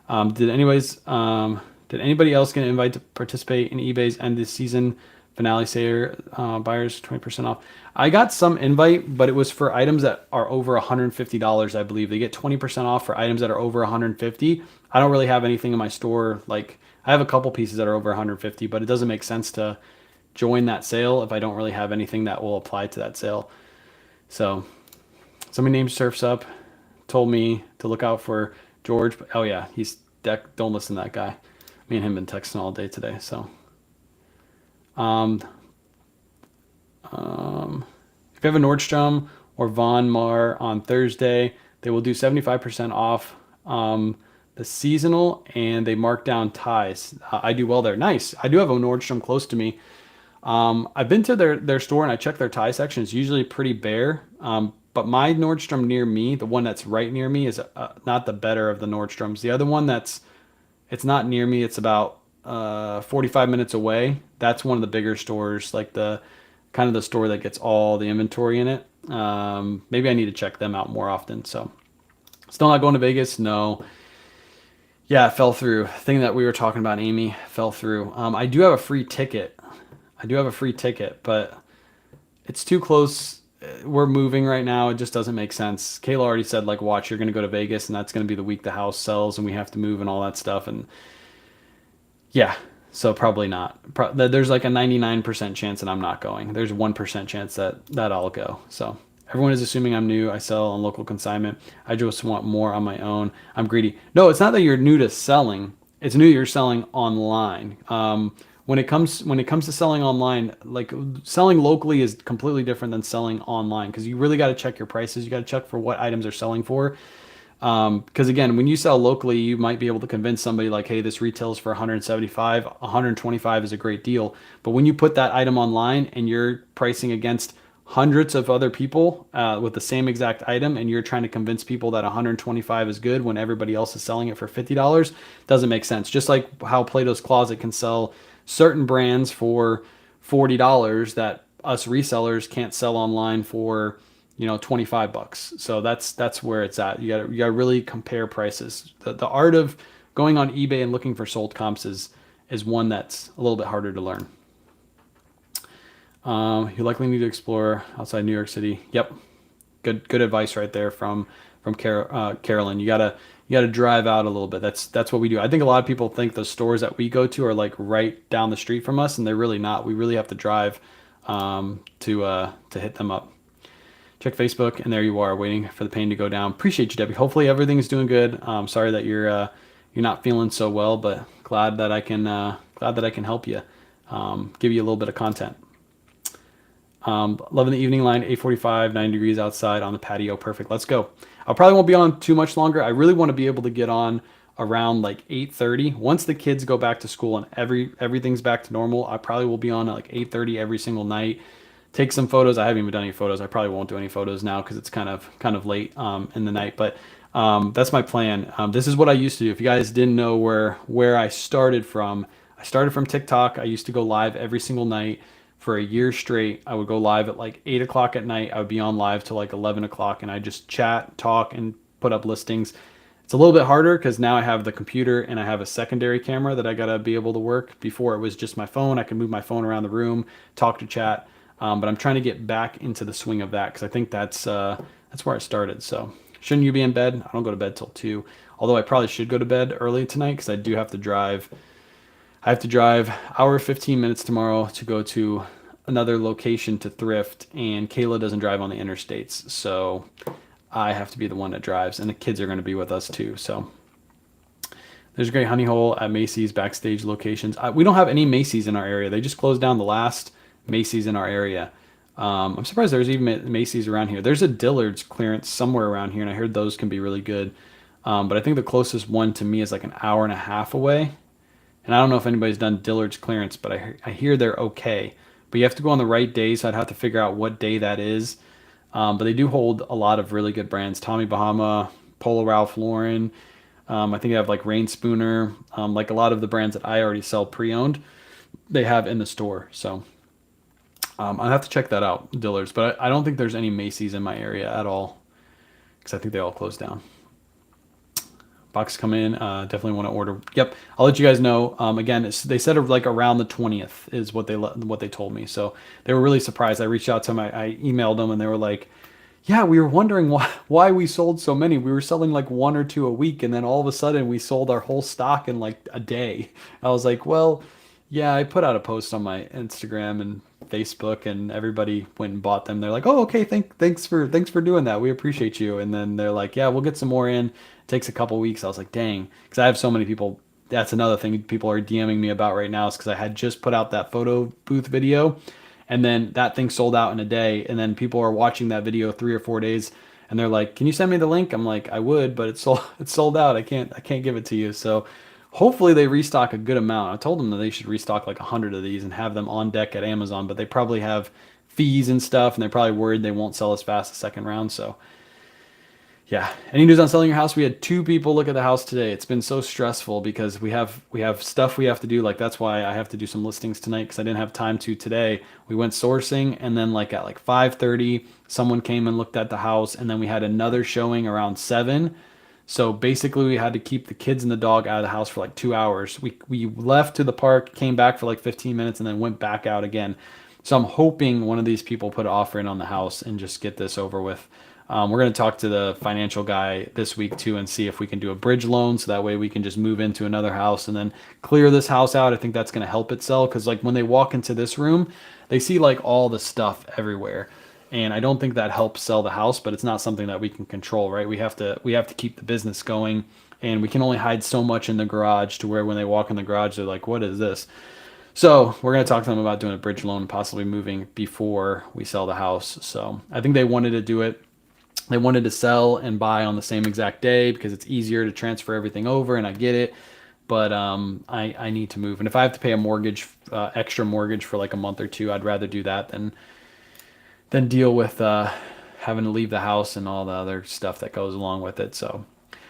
Did anybody else get an invite to participate in eBay's end of season finale sale buyers 20% off? I got some invite, but it was for items that are over $150, I believe. They get 20% off for items that are over 150. I don't really have anything in my store. Like I have a couple pieces that are over 150, but it doesn't make sense to join that sale if I don't really have anything that will apply to that sale. So somebody named Surfs Up told me to look out for George. Oh yeah, don't listen to that guy. Me and him been texting all day today. So if you have a Nordstrom or Von Mar on Thursday, they will do 75% off the seasonal, and they mark down ties. I do well there. Nice. I do have a Nordstrom close to me. I've been to their store and I checked their tie section. It's usually pretty bare. But my Nordstrom near me, the one that's right near me, is not the better of the Nordstroms. The other one it's not near me. It's about 45 minutes away. That's one of the bigger stores, like the kind of the store that gets all the inventory in it. Maybe I need to check them out more often. So still not going to Vegas. No. Yeah, it fell through. Thing that we were talking about, Amy, fell through. I do have a free ticket. But it's too close. We're moving right now. It just doesn't make sense. Kayla already said, like, watch, you're going to go to Vegas, and that's going to be the week the house sells, and we have to move and all that stuff. And yeah, so probably not. There's like a 99% chance that I'm not going. There's 1% chance that I'll go. So everyone is assuming I'm new. I sell on local consignment. I just want more on my own. I'm greedy. No, it's not that you're new to selling. It's new you're selling online. When it comes to selling online, like selling locally is completely different than selling online because you really got to check your prices. You got to check for what items are selling for. Because again, when you sell locally, you might be able to convince somebody like, hey, this retails for 175, 125 is a great deal. But when you put that item online and you're pricing against hundreds of other people with the same exact item and you're trying to convince people that 125 is good when everybody else is selling it for $50, doesn't make sense. Just like how Plato's Closet can sell certain brands for $40 that us resellers can't sell online for, $25. So that's where it's at. You gotta really compare prices. The art of going on eBay and looking for sold comps is one that's a little bit harder to learn. You likely need to explore outside New York City. Yep. Good advice right there from Carolyn. You gotta drive out a little bit. That's what we do. I think a lot of people think the stores that we go to are like right down the street from us, and they're really not. We really have to drive to hit them up. Check Facebook, and there you are, waiting for the pain to go down. Appreciate you, Debbie. Hopefully everything's doing good. Sorry that you're not feeling so well, but glad that I can help you, give you a little bit of content. Loving the evening line, 8:45, 90 degrees outside on the patio. Perfect. Let's go. I probably won't be on too much longer. I really want to be able to get on around like 8:30. Once the kids go back to school and everything's back to normal, I probably will be on at like 8:30 every single night. Take some photos. I haven't even done any photos. I probably won't do any photos now because it's kind of late in the night. But that's my plan. This is what I used to do. If you guys didn't know where I started from TikTok. I used to go live every single night for a year straight. I would go live at like 8 o'clock at night. I would be on live till like 11 o'clock, and I just chat, talk, and put up listings. It's a little bit harder because now I have the computer and I have a secondary camera that I gotta be able to work. Before it was just my phone. I can move my phone around the room, talk to chat. But I'm trying to get back into the swing of that because I think that's where I started. So shouldn't you be in bed? I don't go to bed till 2. Although I probably should go to bed early tonight because I do have to drive. I have to drive hour 15 minutes tomorrow to go to another location to thrift, and Kayla doesn't drive on the interstates, so I have to be the one that drives, and the kids are going to be with us too. So there's a great honey hole at Macy's backstage locations. We don't have any Macy's in our area. They just closed down the last Macy's in our area. I'm surprised there's even Macy's around here. There's a Dillard's clearance somewhere around here, and I heard those can be really good. But I think the closest one to me is like an hour and a half away. And I don't know if anybody's done Dillard's clearance, but I hear they're okay. But you have to go on the right day, so I'd have to figure out what day that is. But they do hold a lot of really good brands. Tommy Bahama, Polo Ralph Lauren. I think they have like Rain Spooner. Like a lot of the brands that I already sell pre-owned, they have in the store. So I'll have to check that out, Dillard's. But I don't think there's any Macy's in my area at all because I think they all closed down. Box come in. Definitely want to order. Yep, I'll let you guys know. Again, they said like around the 20th is what they told me. So they were really surprised. I reached out to them. I emailed them, and they were like, "Yeah, we were wondering why we sold so many. We were selling like 1 or 2 a week, and then all of a sudden we sold our whole stock in like a day." I was like, "Well, yeah, I put out a post on my Instagram and Facebook, and everybody went and bought them. They're like, "Oh, okay, thanks for doing that. We appreciate you." And then they're like, "Yeah, we'll get some more in. It takes a couple weeks." I was like, "Dang," because I have so many people. That's another thing people are DMing me about right now is because I had just put out that photo booth video, and then that thing sold out in a day, and then people are watching that video 3 or 4 days, and they're like, "Can you send me the link?" I'm like, "I would, but it's sold out. I can't give it to you." So hopefully they restock a good amount. I told them that they should restock like 100 of these and have them on deck at Amazon, but they probably have fees and stuff, and they're probably worried they won't sell as fast the second round. So yeah. Any news on selling your house? We had 2 people look at the house today. It's been so stressful because we have stuff we have to do. Like that's why I have to do some listings tonight because I didn't have time to today. We went sourcing, and then like at like 5:30, someone came and looked at the house, and then we had another showing around 7. So basically, we had to keep the kids and the dog out of the house for like 2 hours. We left to the park, came back for like 15 minutes, and then went back out again. So I'm hoping one of these people put an offer in on the house and just get this over with. We're going to talk to the financial guy this week too and see if we can do a bridge loan so that way we can just move into another house and then clear this house out. I think that's going to help it sell because like when they walk into this room, they see like all the stuff everywhere. And I don't think that helps sell the house, but it's not something that we can control, right? We have to keep the business going, and we can only hide so much in the garage to where when they walk in the garage, they're like, "What is this?" So we're going to talk to them about doing a bridge loan, possibly moving before we sell the house. So I think they wanted to do it. They wanted to sell and buy on the same exact day because it's easier to transfer everything over, and I get it. But I need to move, and if I have to pay a mortgage, extra mortgage for like a month or two, I'd rather do that than deal with having to leave the house and all the other stuff that goes along with it. So,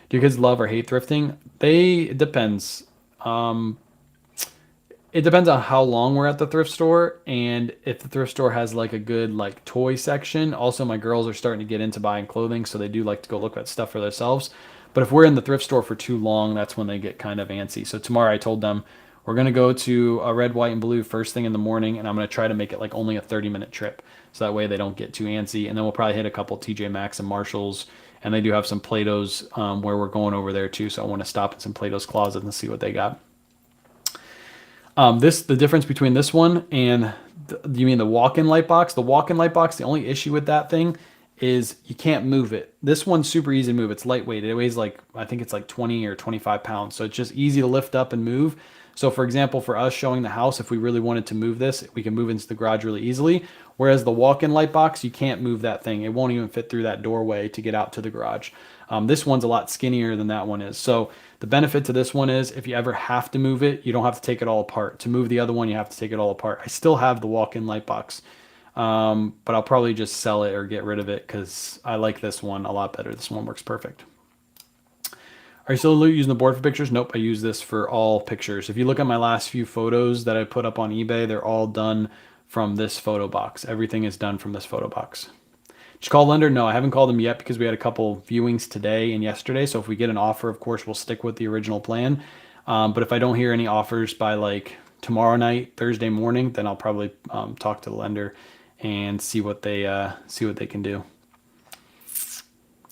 do you kids love or hate thrifting? It depends. It depends on how long we're at the thrift store and if the thrift store has like a good like toy section. Also, my girls are starting to get into buying clothing, so they do like to go look at stuff for themselves. But if we're in the thrift store for too long, that's when they get kind of antsy. So tomorrow I told them we're going to go to a red, white, and blue first thing in the morning, and I'm going to try to make it like only a 30-minute trip. So that way they don't get too antsy. And then we'll probably hit a couple TJ Maxx and Marshalls. And they do have some Plato's where we're going over there too. So I want to stop in some Plato's closet and see what they got. The difference between this one and you mean the walk-in light box? The walk-in light box, the only issue with that thing is you can't move it. This one's super easy to move. It's lightweight. It weighs like, I think it's like 20 or 25 pounds. So it's just easy to lift up and move. So for example, for us showing the house, if we really wanted to move this, we can move into the garage really easily. Whereas the walk-in light box, you can't move that thing. It won't even fit through that doorway to get out to the garage. This one's a lot skinnier than that one is. So The benefit to this one is if you ever have to move it, you don't have to take it all apart. To move the other one, you have to take it all apart. I still have the walk-in light box, but I'll probably just sell it or get rid of it because I like this one a lot better. This one works perfect. Are you still using the board for pictures? Nope, I use this for all pictures. If you look at my last few photos that I put up on eBay, they're all done from this photo box. Everything is done from this photo box. Did you call lender? No, I haven't called them yet because we had a couple viewings today and yesterday. So if we get an offer, of course, we'll stick with the original plan. But if I don't hear any offers by like tomorrow night, Thursday morning, then I'll probably talk to the lender and see what they can do.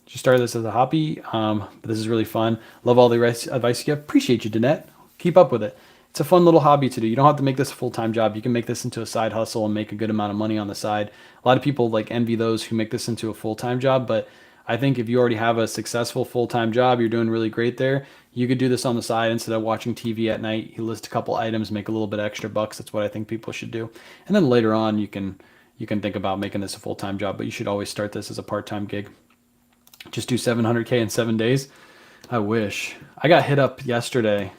Just started this as a hobby, but this is really fun. Love all the advice you give. Appreciate you, Danette. Keep up with it. It's a fun little hobby to do. You don't have to make this a full-time job. You can make this into a side hustle and make a good amount of money on the side. A lot of people like envy those who make this into a full-time job, but I think if you already have a successful full-time job, you're doing really great there. You could do this on the side instead of watching TV at night. You list a couple items, make a little bit extra bucks. That's what I think people should do. And then later on, you can think about making this a full-time job, but you should always start this as a part-time gig. Just do 700K in 7 days. I wish. I got hit up yesterday.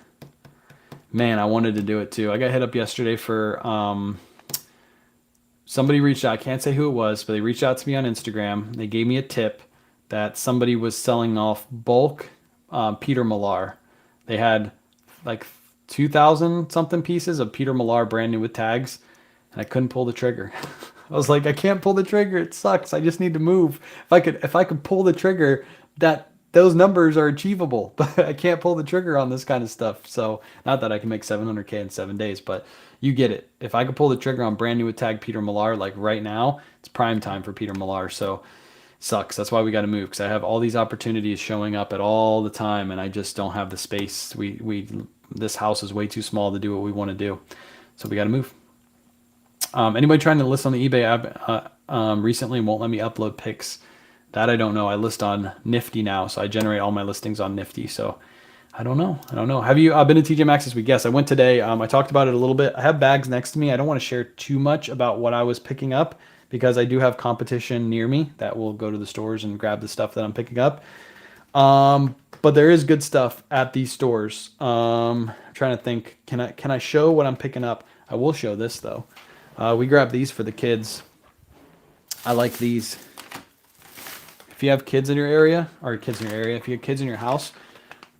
Man, I wanted to do it too. I got hit up yesterday for somebody reached out. I can't say who it was, but they reached out to me on Instagram. They gave me a tip that somebody was selling off bulk Peter Millar. They had like 2,000 something pieces of Peter Millar brand new with tags, and I couldn't pull the trigger. I was like, I can't pull the trigger. It sucks. I just need to move. If I could pull the trigger, those numbers are achievable, but I can't pull the trigger on this kind of stuff. So not that I can make 700K in 7 days, but you get it. If I could pull the trigger on brand new with tag Peter Millar, like right now, it's prime time for Peter Millar. So sucks. That's why we got to move, because I have all these opportunities showing up at all the time, and I just don't have the space. This house is way too small to do what we want to do, so we got to move. Anybody trying to list on the eBay app recently won't let me upload pics. That I don't know. I list on Nifty now, so I generate all my listings on Nifty. So I don't know. Have you been to TJ Maxx this week? Yes, I went today. I talked about it a little bit. I have bags next to me. I don't want to share too much about what I was picking up because I do have competition near me that will go to the stores and grab the stuff that I'm picking up. But there is good stuff at these stores. I'm trying to think. Can I show what I'm picking up? I will show this though. We grabbed these for the kids. I like these. If you have kids in your area, if you have kids in your house,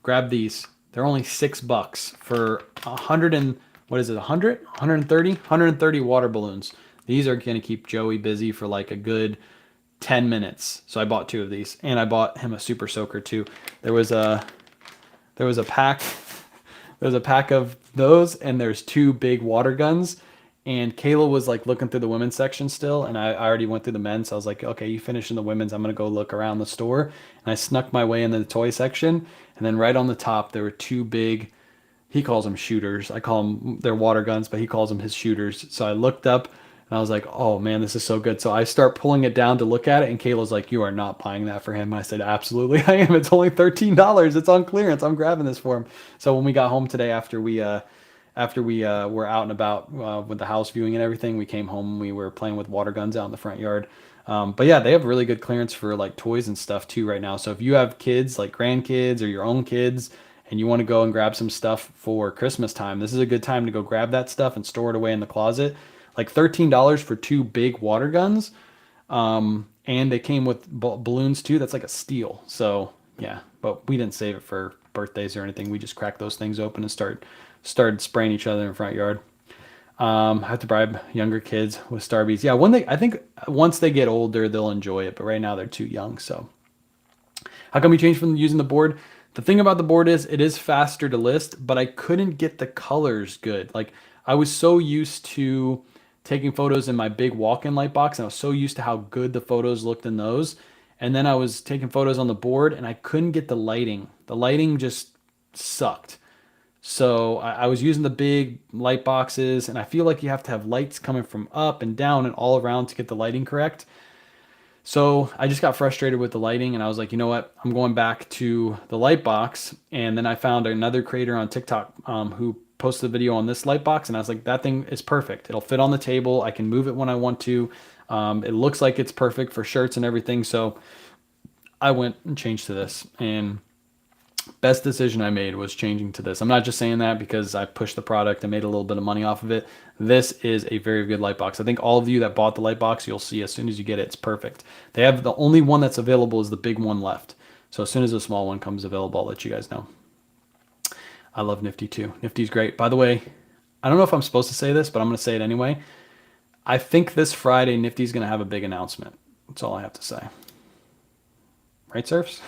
grab these. They're only $6 for 100 and what is it? 100, 130 water balloons. These are going to keep Joey busy for like a good 10 minutes. So I bought 2 of these, and I bought him a super soaker too. There was a pack. There's a pack of those, and there's 2 big water guns. And Kayla was like looking through the women's section still, and I already went through the men's. So I was like, okay, you finish in the women's. I'm gonna go look around the store, and I snuck my way into the toy section. And then right on the top, there were 2 big. He calls them shooters. I call them they're water guns, but he calls them his shooters. So I looked up, and I was like, oh man, this is so good. So I start pulling it down to look at it, and Kayla's like, you are not buying that for him. I said, absolutely, I am. It's only $13. It's on clearance. I'm grabbing this for him. So when we got home today, after we were out and about with the house viewing and everything, we came home. We were playing with water guns out in the front yard. But yeah, they have really good clearance for like toys and stuff too right now. So if you have kids, like grandkids or your own kids, and you want to go and grab some stuff for Christmas time, this is a good time to go grab that stuff and store it away in the closet. Like $13 for 2 big water guns. And they came with balloons too. That's like a steal. So yeah, but we didn't save it for birthdays or anything. We just cracked those things open and started spraying each other in the front yard. I have to bribe younger kids with Starbies. Yeah, I think once they get older, they'll enjoy it. But right now they're too young. So how come you changed from using the board? The thing about the board is it is faster to list, but I couldn't get the colors good. Like I was so used to taking photos in my big walk-in light box, and I was so used to how good the photos looked in those. And then I was taking photos on the board, and I couldn't get the lighting. The lighting just sucked. So I was using the big light boxes, and I feel like you have to have lights coming from up and down and all around to get the lighting correct. So I just got frustrated with the lighting, and I was like, you know what? I'm going back to the light box. And then I found another creator on TikTok who posted a video on this light box, and I was like, that thing is perfect. It'll fit on the table. I can move it when I want to. It looks like it's perfect for shirts and everything. So I went and changed to this, and Best decision I made was changing to this. I'm not just saying that because I pushed the product and made a little bit of money off of it. This is a very good light box. I think all of you that bought the light box, you'll see as soon as you get it, it's perfect. They have the only one that's available is the big one left. So as soon as the small one comes available, I'll let you guys know. I love Nifty too. Nifty's great. By the way, I don't know if I'm supposed to say this, but I'm going to say it anyway. I think this Friday Nifty's going to have a big announcement. That's all I have to say. Right, Surfs?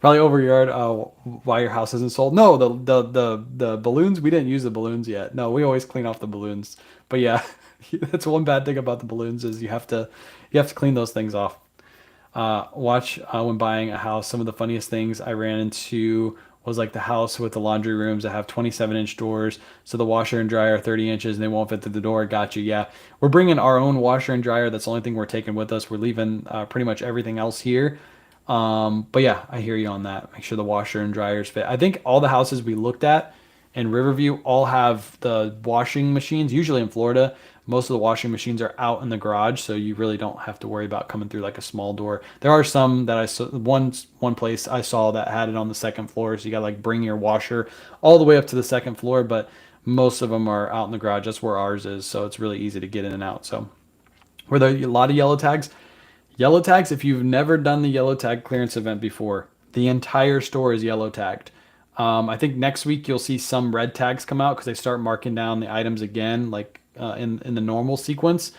Probably over your yard. Why your house isn't sold? No, the balloons. We didn't use the balloons yet. No, we always clean off the balloons. But yeah, that's one bad thing about the balloons is you have to clean those things off. Watch when buying a house. Some of the funniest things I ran into was like the house with the laundry rooms that have 27-inch doors. So the washer and dryer are 30 inches and they won't fit through the door. Got you. Yeah. We're bringing our own washer and dryer. That's the only thing we're taking with us. We're leaving pretty much everything else here. But yeah, I hear you on that. Make sure the washer and dryers fit. I think all the houses we looked at in Riverview all have the washing machines. Usually in Florida, most of the washing machines are out in the garage, so you really don't have to worry about coming through like a small door. There are some that I saw, one place I saw that had it on the second floor, so you got to like bring your washer all the way up to the second floor, but most of them are out in the garage. That's where ours is, so it's really easy to get in and out. So were there a lot of yellow tags? Yellow tags, if you've never done the yellow tag clearance event before, the entire store is yellow tagged. I think next week you'll see some red tags come out because they start marking down the items again, like in the normal sequence.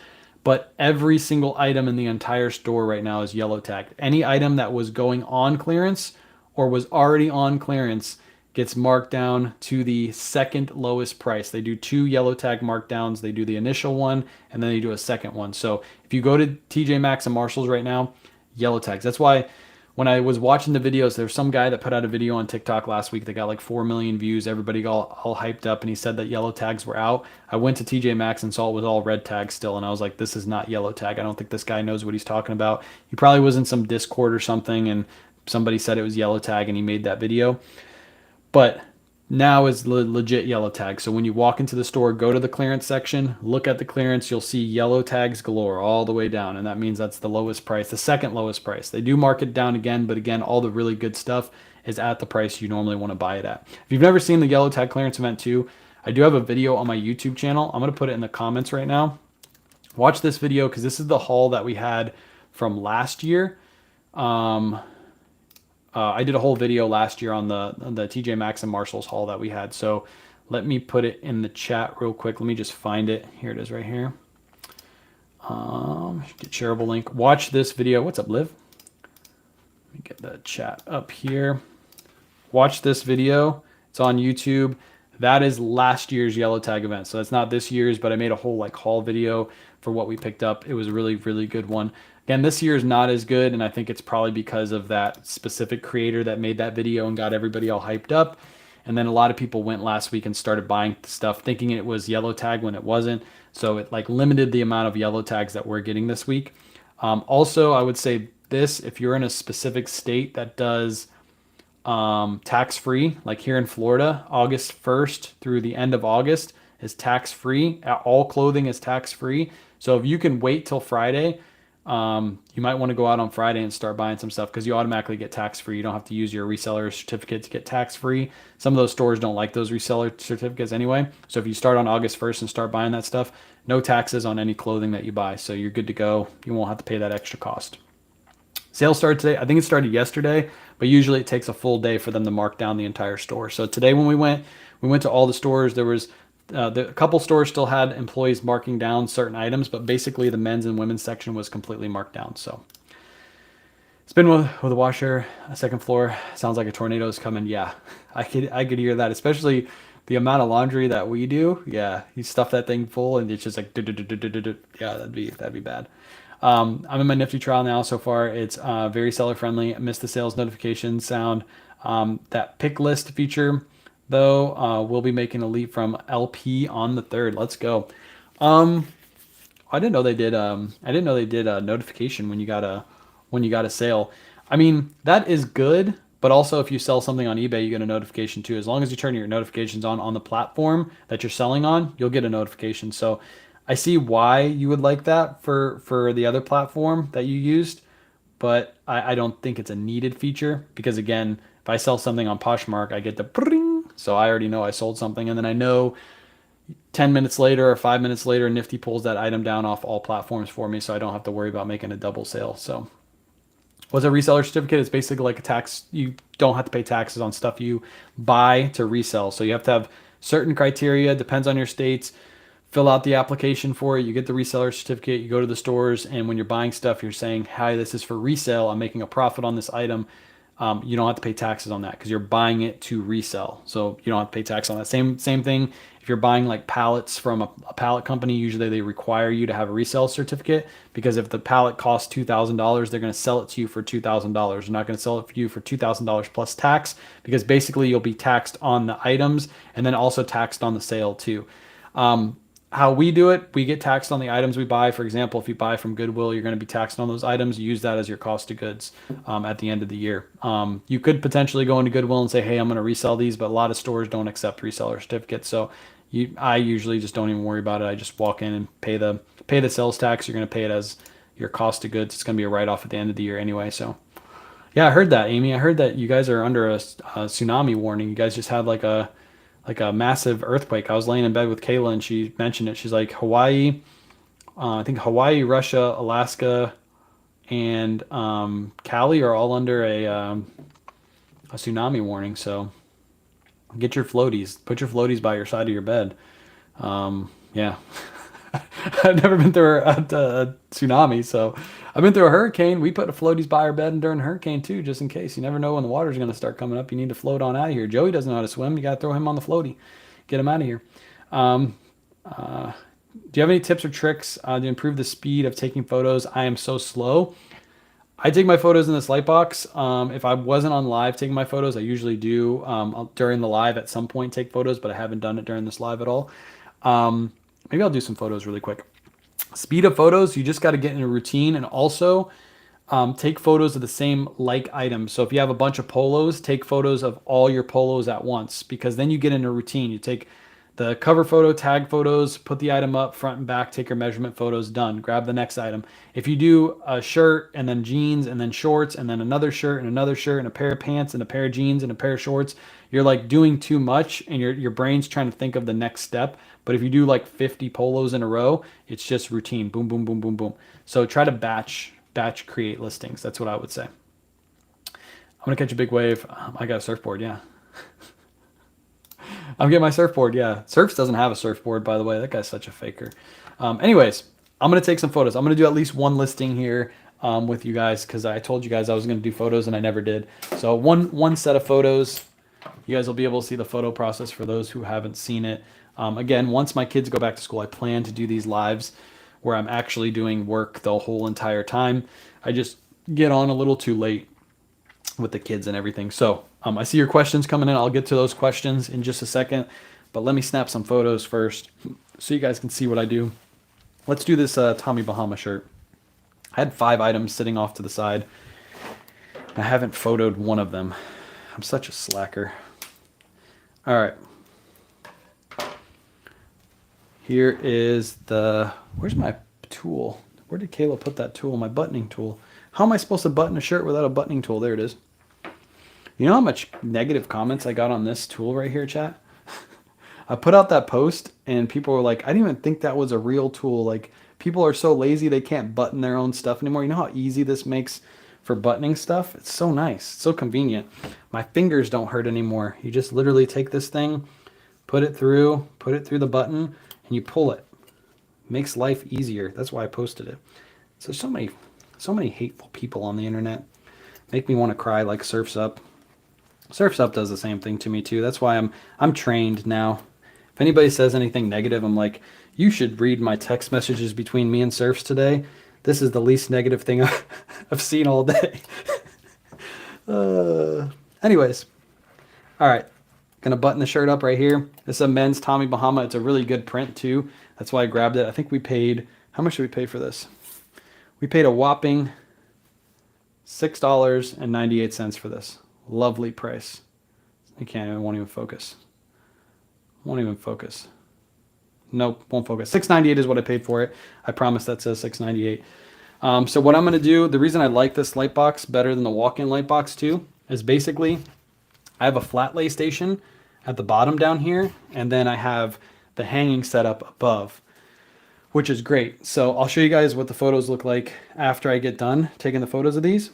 But every single item in the entire store right now is yellow tagged. Any item that was going on clearance or was already on clearance gets marked down to the second lowest price. They do two yellow tag markdowns. They do the initial one and then they do a second one. So if you go to TJ Maxx and Marshalls right now, yellow tags. That's why when I was watching the videos, there's some guy that put out a video on TikTok last week that got like 4 million views. Everybody got all hyped up and he said that yellow tags were out. I went to TJ Maxx and saw it was all red tags still. And I was like, this is not yellow tag. I don't think this guy knows what he's talking about. He probably was in some Discord or something and somebody said it was yellow tag and he made that video. But now is legit yellow tag. So when you walk into the store, go to the clearance section, look at the clearance, you'll see yellow tags galore all the way down. And that means that's the lowest price, the second lowest price. They do mark it down again, but again, all the really good stuff is at the price you normally want to buy it at. If you've never seen the yellow tag clearance event too, I do have a video on my YouTube channel. I'm going to put it in the comments right now. Watch this video because this is the haul that we had from last year. I did a whole video last year on the TJ Maxx and Marshalls haul that we had. So let me put it in the chat real quick. Let me just find it. Here it is right here. Get shareable link. Watch this video. What's up, Liv? Let me get the chat up here. Watch this video. It's on YouTube. That is last year's yellow tag event. So that's not this year's, but I made a whole like haul video for what we picked up. It was a really, really good one. Again, this year is not as good, and I think it's probably because of that specific creator that made that video and got everybody all hyped up. And then a lot of people went last week and started buying stuff thinking it was yellow tag when it wasn't. So it like limited the amount of yellow tags that we're getting this week. Also, I would say this, if you're in a specific state that does tax-free, like here in Florida, August 1st through the end of August is tax-free. All clothing is tax-free. So if you can wait till Friday, you might want to go out on Friday and start buying some stuff because you automatically get tax-free. You don't have to use your reseller certificate to get tax-free. Some of those stores don't like those reseller certificates anyway. So if you start on August 1st and start buying that stuff, no taxes on any clothing that you buy. So you're good to go. You won't have to pay that extra cost. Sales started today. I think it started yesterday, but usually it takes a full day for them to mark down the entire store. So today when we went to all the stores. There was a couple stores still had employees marking down certain items, but basically the men's and women's section was completely marked down. So spin with a washer, a second floor. Sounds like a tornado is coming. Yeah, I could hear that, especially the amount of laundry that we do. Yeah, you stuff that thing full and it's just like yeah, that'd be bad. I'm in my Nifty trial now. So far, it's very seller friendly. I missed the sales notification sound. That pick list feature, though, we'll be making a leap from LP on the 3rd. Let's go. I didn't know they did. I didn't know they did a notification when you got a sale. I mean, that is good. But also, if you sell something on eBay, you get a notification too. As long as you turn your notifications on the platform that you're selling on, you'll get a notification. So I see why you would like that for the other platform that you used, but I don't think it's a needed feature because again, If I sell something on Poshmark, I get the bring, so I already know I sold something, and then I know 10 minutes later or 5 minutes later, Nifty pulls that item down off all platforms for me, so I don't have to worry about making a double sale. So what's a reseller certificate? It's basically like a tax. You don't have to pay taxes on stuff you buy to resell. So you have to have certain criteria, depends on your states. Fill out the application for it. You get the reseller certificate. You go to the stores, and when you're buying stuff, you're saying, "Hi, this is for resale. I'm making a profit on this item." You don't have to pay taxes on that because you're buying it to resell. So you don't have to pay tax on that. Same thing. If you're buying like pallets from a pallet company, usually they require you to have a resale certificate because if the pallet costs $2,000, they're going to sell it to you for $2,000. They're not going to sell it for you for $2,000 plus tax because basically you'll be taxed on the items and then also taxed on the sale too. How we do it, we get taxed on the items we buy. For example, if you buy from Goodwill, you're going to be taxed on those items. You use that as your cost of goods at the end of the year. You could potentially go into Goodwill and say, hey, I'm going to resell these, but a lot of stores don't accept reseller certificates. So I usually just don't even worry about it. I just walk in and pay the sales tax. You're going to pay it as your cost of goods. It's going to be a write-off at the end of the year anyway. So yeah, I heard that, Amy. I heard that you guys are under a tsunami warning. You guys just had like a massive earthquake. I was laying in bed with Kayla and she mentioned it. She's like, Hawaii, I think Hawaii, Russia, Alaska, and Cali are all under a tsunami warning. So get your floaties. Put your floaties by your side of your bed. Yeah. I've never been through a tsunami, so I've been through a hurricane. We put the floaties by our bed during a hurricane too, just in case. You never know when the water's going to start coming up. You need to float on out of here. Joey doesn't know how to swim. You got to throw him on the floaty, get him out of here. Do you have any tips or tricks to improve the speed of taking photos? I am so slow. I take my photos in this light box. If I wasn't on live taking my photos, I usually do during the live at some point take photos, but I haven't done it during this live at all. Maybe I'll do some photos really quick. Speed of photos, you just got to get in a routine and also take photos of the same like items. So if you have a bunch of polos, take photos of all your polos at once because then you get in a routine. You take the cover photo, tag photos, put the item up front and back, take your measurement photos, done. Grab the next item. If you do a shirt and then jeans and then shorts and then another shirt and another shirt and a pair of pants and a pair of jeans and a pair of shorts, you're like doing too much and your brain's trying to think of the next step. But if you do like 50 polos in a row, it's just routine. Boom, boom, boom, boom, boom. So try to batch create listings. That's what I would say. I'm going to catch a big wave. I got a surfboard, yeah. I'm getting my surfboard, yeah. Surfs doesn't have a surfboard, by the way. That guy's such a faker. Anyways, I'm going to take some photos. I'm going to do at least one listing here with you guys because I told you guys I was going to do photos and I never did. So one set of photos. You guys will be able to see the photo process for those who haven't seen it. Again, once my kids go back to school, I plan to do these lives where I'm actually doing work the whole entire time. I just get on a little too late with the kids and everything. So I see your questions coming in. I'll get to those questions in just a second, but let me snap some photos first so you guys can see what I do. Let's do this Tommy Bahama shirt. I had 5 items sitting off to the side. I haven't photoed one of them. I'm such a slacker. All right. Here is where's my tool? Where did Kayla put that tool? My buttoning tool. How am I supposed to button a shirt without a buttoning tool? There it is. You know how much negative comments I got on this tool right here, chat? I put out that post and people were like, I didn't even think that was a real tool. Like, people are so lazy they can't button their own stuff anymore. You know how easy this makes for buttoning stuff? It's so nice. It's so convenient. My fingers don't hurt anymore. You just literally take this thing, put it through the button, and you pull it. Makes life easier. That's why I posted it. So many hateful people on the internet. Make me want to cry like Surf's Up. Surf's Up does the same thing to me too. That's why I'm trained now. If anybody says anything negative, I'm like, you should read my text messages between me and Surfs today. This is the least negative thing I've seen all day. Anyways. All right. Gonna button the shirt up right here. This is a men's Tommy Bahama. It's a really good print too. That's why I grabbed it. I think we paid, how much did we pay for this? We paid a whopping $6.98 for this. Lovely price. Won't even focus. Won't even focus. Nope, won't focus. $6.98 is what I paid for it. I promise that says $6.98. So what I'm going to do, the reason I like this light box better than the walk-in light box too, is basically I have a flat lay station at the bottom down here, and then I have the hanging setup above, which is great. So I'll show you guys what the photos look like after I get done taking the photos of these.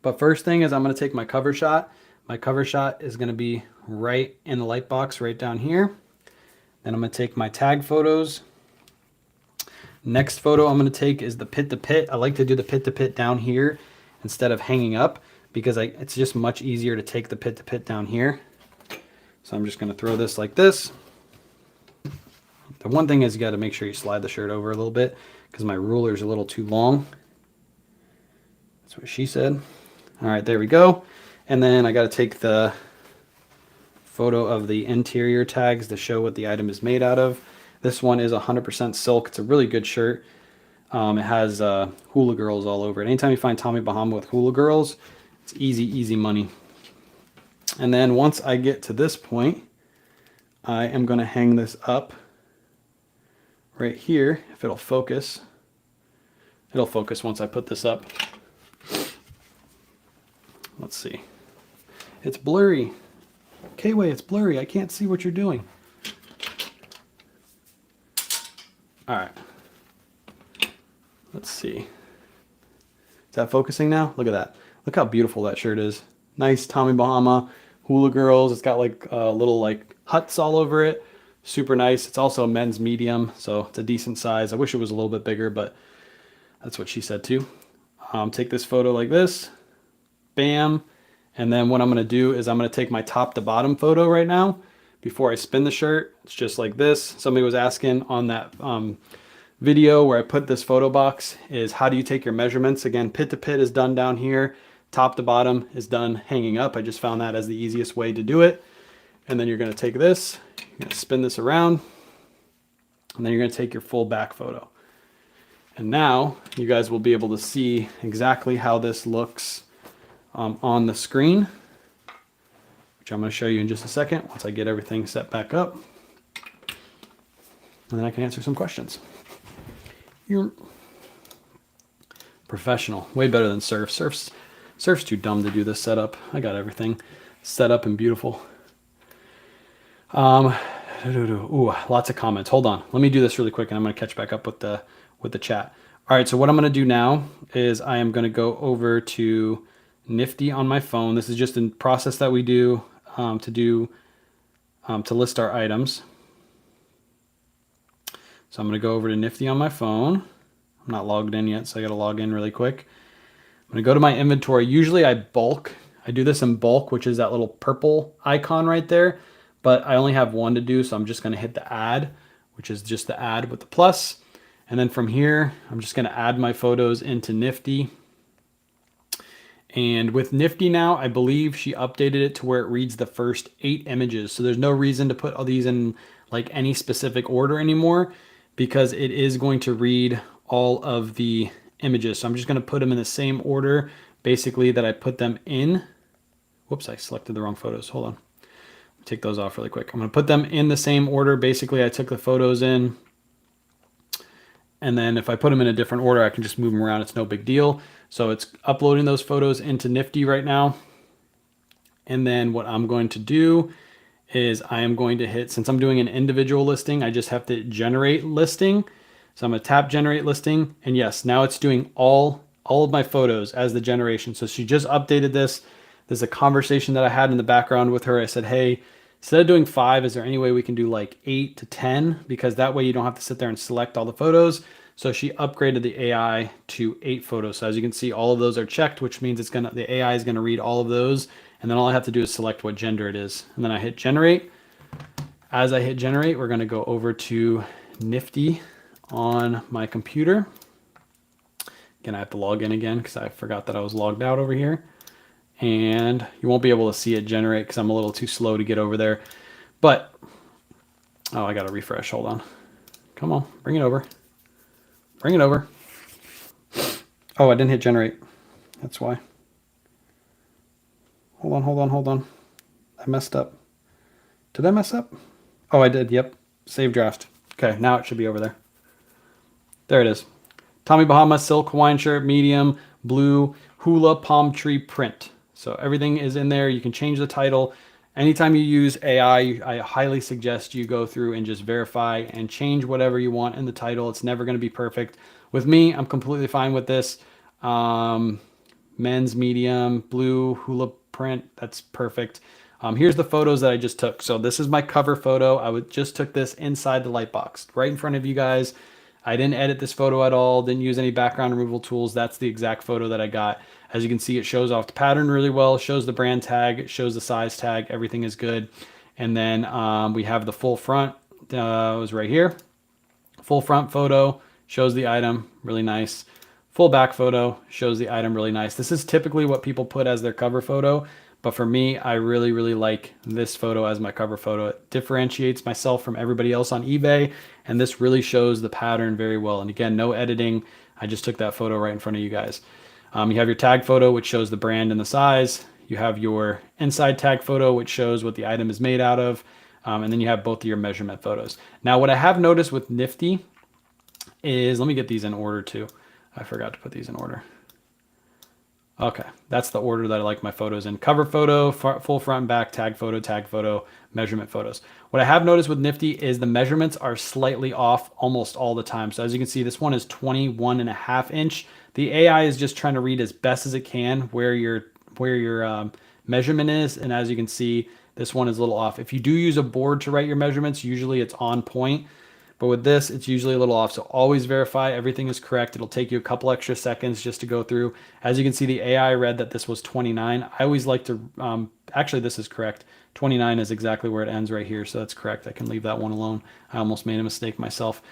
But first thing is I'm going to take my cover shot. My cover shot is going to be right in the light box right down here. Then I'm going to take my tag photos. Next photo I'm going to take is the pit to pit. I like to do the pit to pit down here instead of hanging up because it's just much easier to take the pit to pit down here. So I'm just going to throw this like this. The one thing is you got to make sure you slide the shirt over a little bit because my ruler is a little too long. That's what she said. All right, there we go. And then I got to take the photo of the interior tags to show what the item is made out of. This one is 100% silk. It's a really good shirt. It has hula girls all over it. Anytime you find Tommy Bahama with hula girls, it's easy, easy money. And then once I get to this point, I am going to hang this up right here. If it'll focus once I put this up. Let's see. It's blurry. K-Way, it's blurry. I can't see what you're doing. All right. Let's see. Is that focusing now? Look at that. Look how beautiful that shirt is. Nice Tommy Bahama, hula girls. It's got like little like huts all over it. Super nice. It's also a men's medium, so it's a decent size. I wish it was a little bit bigger, but that's what she said too. Take this photo like this. Bam. And then what I'm going to do is I'm going to take my top to bottom photo right now before I spin the shirt. It's just like this. Somebody was asking on that video where I put this photo box is how do you take your measurements? Again, pit to pit is done down here. Top to bottom is done hanging up. I just found that as the easiest way to do it. And then you're going to take this, you're going to spin this around, and then you're going to take your full back photo. And now you guys will be able to see exactly how this looks on the screen, which I'm going to show you in just a second once I get everything set back up. And then I can answer some questions. You're professional, way better than Surf. Surf's too dumb to do this setup. I got everything set up and beautiful. Ooh, lots of comments. Hold on. Let me do this really quick and I'm going to catch back up with the chat. All right, so what I'm going to do now is I am going to go over to Nifty on my phone. This is just a process that we do to list our items. So I'm going to go over to Nifty on my phone. I'm not logged in yet, so I got to log in really quick. I'm going to go to my inventory. Usually I do this in bulk, which is that little purple icon right there, but I only have one to do, so I'm just going to hit the add, which is just the add with the plus. And then from here, I'm just going to add my photos into Nifty. And with Nifty now, I believe she updated it to where it reads the first 8 images. So there's no reason to put all these in like any specific order anymore because it is going to read all of the images. So I'm just going to put them in the same order, basically that I put them in. Whoops, I selected the wrong photos. Hold on. Take those off really quick. I'm going to put them in the same order. Basically, I took the photos in. And then if I put them in a different order, I can just move them around. It's no big deal. So it's uploading those photos into Nifty right now. And then what I'm going to do is I am going to hit, since I'm doing an individual listing, I just have to generate listing. So I'm going to tap generate listing. And yes, now it's doing all of my photos as the generation. So she just updated this. There's a conversation that I had in the background with her. I said, hey, instead of doing 5, is there any way we can do like 8 to 10? Because that way you don't have to sit there and select all the photos. So she upgraded the AI to 8 photos. So as you can see, all of those are checked, which means the AI is gonna read all of those. And then all I have to do is select what gender it is. And then I hit generate. As I hit generate, we're gonna go over to Nifty on my computer. Again, I have to log in again because I forgot that I was logged out over here. And you won't be able to see it generate because I'm a little too slow to get over there. But, oh, I gotta refresh, hold on. Come on, bring it over. Bring it over. Oh, I didn't hit generate. That's why. Hold on. I messed up. Did I mess up? Oh, I did, yep. Save draft. Okay, now it should be over there. There it is. Tommy Bahama silk Hawaiian shirt, medium, blue, hula palm tree print. So everything is in there. You can change the title. Anytime you use AI, I highly suggest you go through and just verify and change whatever you want in the title. It's never going to be perfect. With me, I'm completely fine with this. Men's medium, blue, hula print, that's perfect. Here's the photos that I just took. So this is my cover photo. Just took this inside the light box, right in front of you guys. I didn't edit this photo at all, didn't use any background removal tools. That's the exact photo that I got. As you can see, it shows off the pattern really well, shows the brand tag, it shows the size tag, everything is good. And then we have the full front, it was right here. Full front photo, shows the item, really nice. Full back photo, shows the item, really nice. This is typically what people put as their cover photo, but for me, I really, really like this photo as my cover photo. It differentiates myself from everybody else on eBay, and this really shows the pattern very well. And again, no editing. I just took that photo right in front of you guys. You have your tag photo, which shows the brand and the size. You have your inside tag photo, which shows what the item is made out of. And then you have both of your measurement photos. Now, what I have noticed with Nifty is, let me get these in order too. I forgot to put these in order. Okay, that's the order that I like my photos in. Cover photo, full front and back, tag photo, measurement photos. What I have noticed with Nifty is the measurements are slightly off almost all the time. So as you can see, this one is 21.5 inch. The AI is just trying to read as best as it can where your measurement is. And as you can see, this one is a little off. If you do use a board to write your measurements, usually it's on point. But with this, it's usually a little off. So always verify everything is correct. It'll take you a couple extra seconds just to go through. As you can see, the AI read that this was 29. I always like to, actually this is correct. 29 is exactly where it ends right here. So that's correct. I can leave that one alone. I almost made a mistake myself.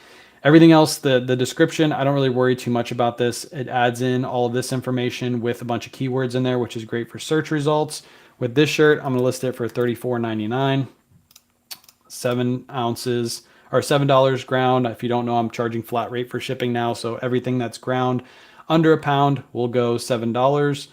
Everything else, the description, I don't really worry too much about this. It adds in all of this information with a bunch of keywords in there, which is great for search results. With this shirt, I'm going to list it for $34.99. 7 ounces. Or $7 ground. If you don't know, I'm charging flat rate for shipping now. So everything that's ground under a pound will go $7.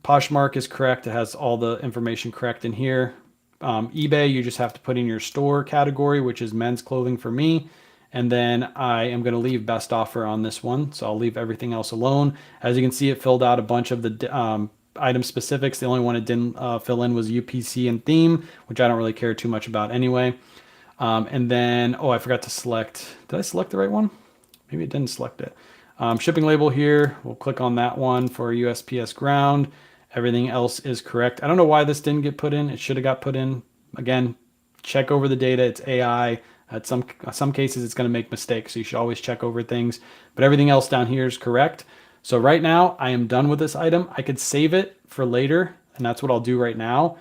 Poshmark is correct. It has all the information correct in here. eBay, you just have to put in your store category, which is men's clothing for me. And then I am going to leave best offer on this one. So I'll leave everything else alone. As you can see, it filled out a bunch of the item specifics. The only one it didn't fill in was UPC and theme, which I don't really care too much about anyway. And then, oh, I forgot to select. Did I select the right one? Maybe it didn't select it. Shipping label here. We'll click on that one for USPS ground. Everything else is correct. I don't know why this didn't get put in. It should have got put in. Again, check over the data. It's AI. At some cases, it's going to make mistakes. So you should always check over things. But everything else down here is correct. So right now, I am done with this item. I could save it for later, and that's what I'll do right now.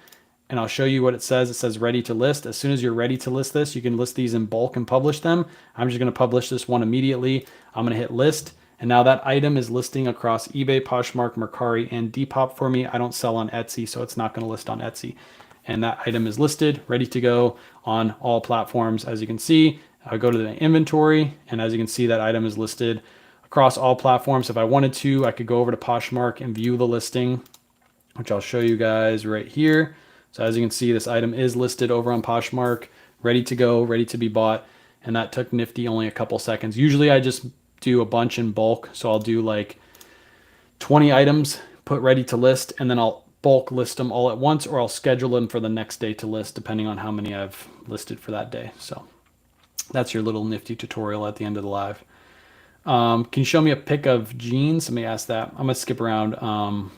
And I'll show you what it says. It says ready to list. As soon as you're ready to list this, you can list these in bulk and publish them. I'm just going to publish this one immediately. I'm going to hit list. And now that item is listing across eBay, Poshmark, Mercari, and Depop for me. I don't sell on Etsy, so it's not going to list on Etsy. And that item is listed, ready to go on all platforms. As you can see, I go to the inventory, and as you can see, that item is listed across all platforms. If I wanted to, I could go over to Poshmark and view the listing, which I'll show you guys right here. So as you can see, this item is listed over on Poshmark, ready to go, ready to be bought. And that took Nifty only a couple seconds. Usually I just do a bunch in bulk. So I'll do like 20 items, put ready to list, and then I'll bulk list them all at once, or I'll schedule them for the next day to list, depending on how many I've listed for that day. So that's your little Nifty tutorial at the end of the live. Can you show me a pic of jeans? Let me ask that. I'm gonna skip around.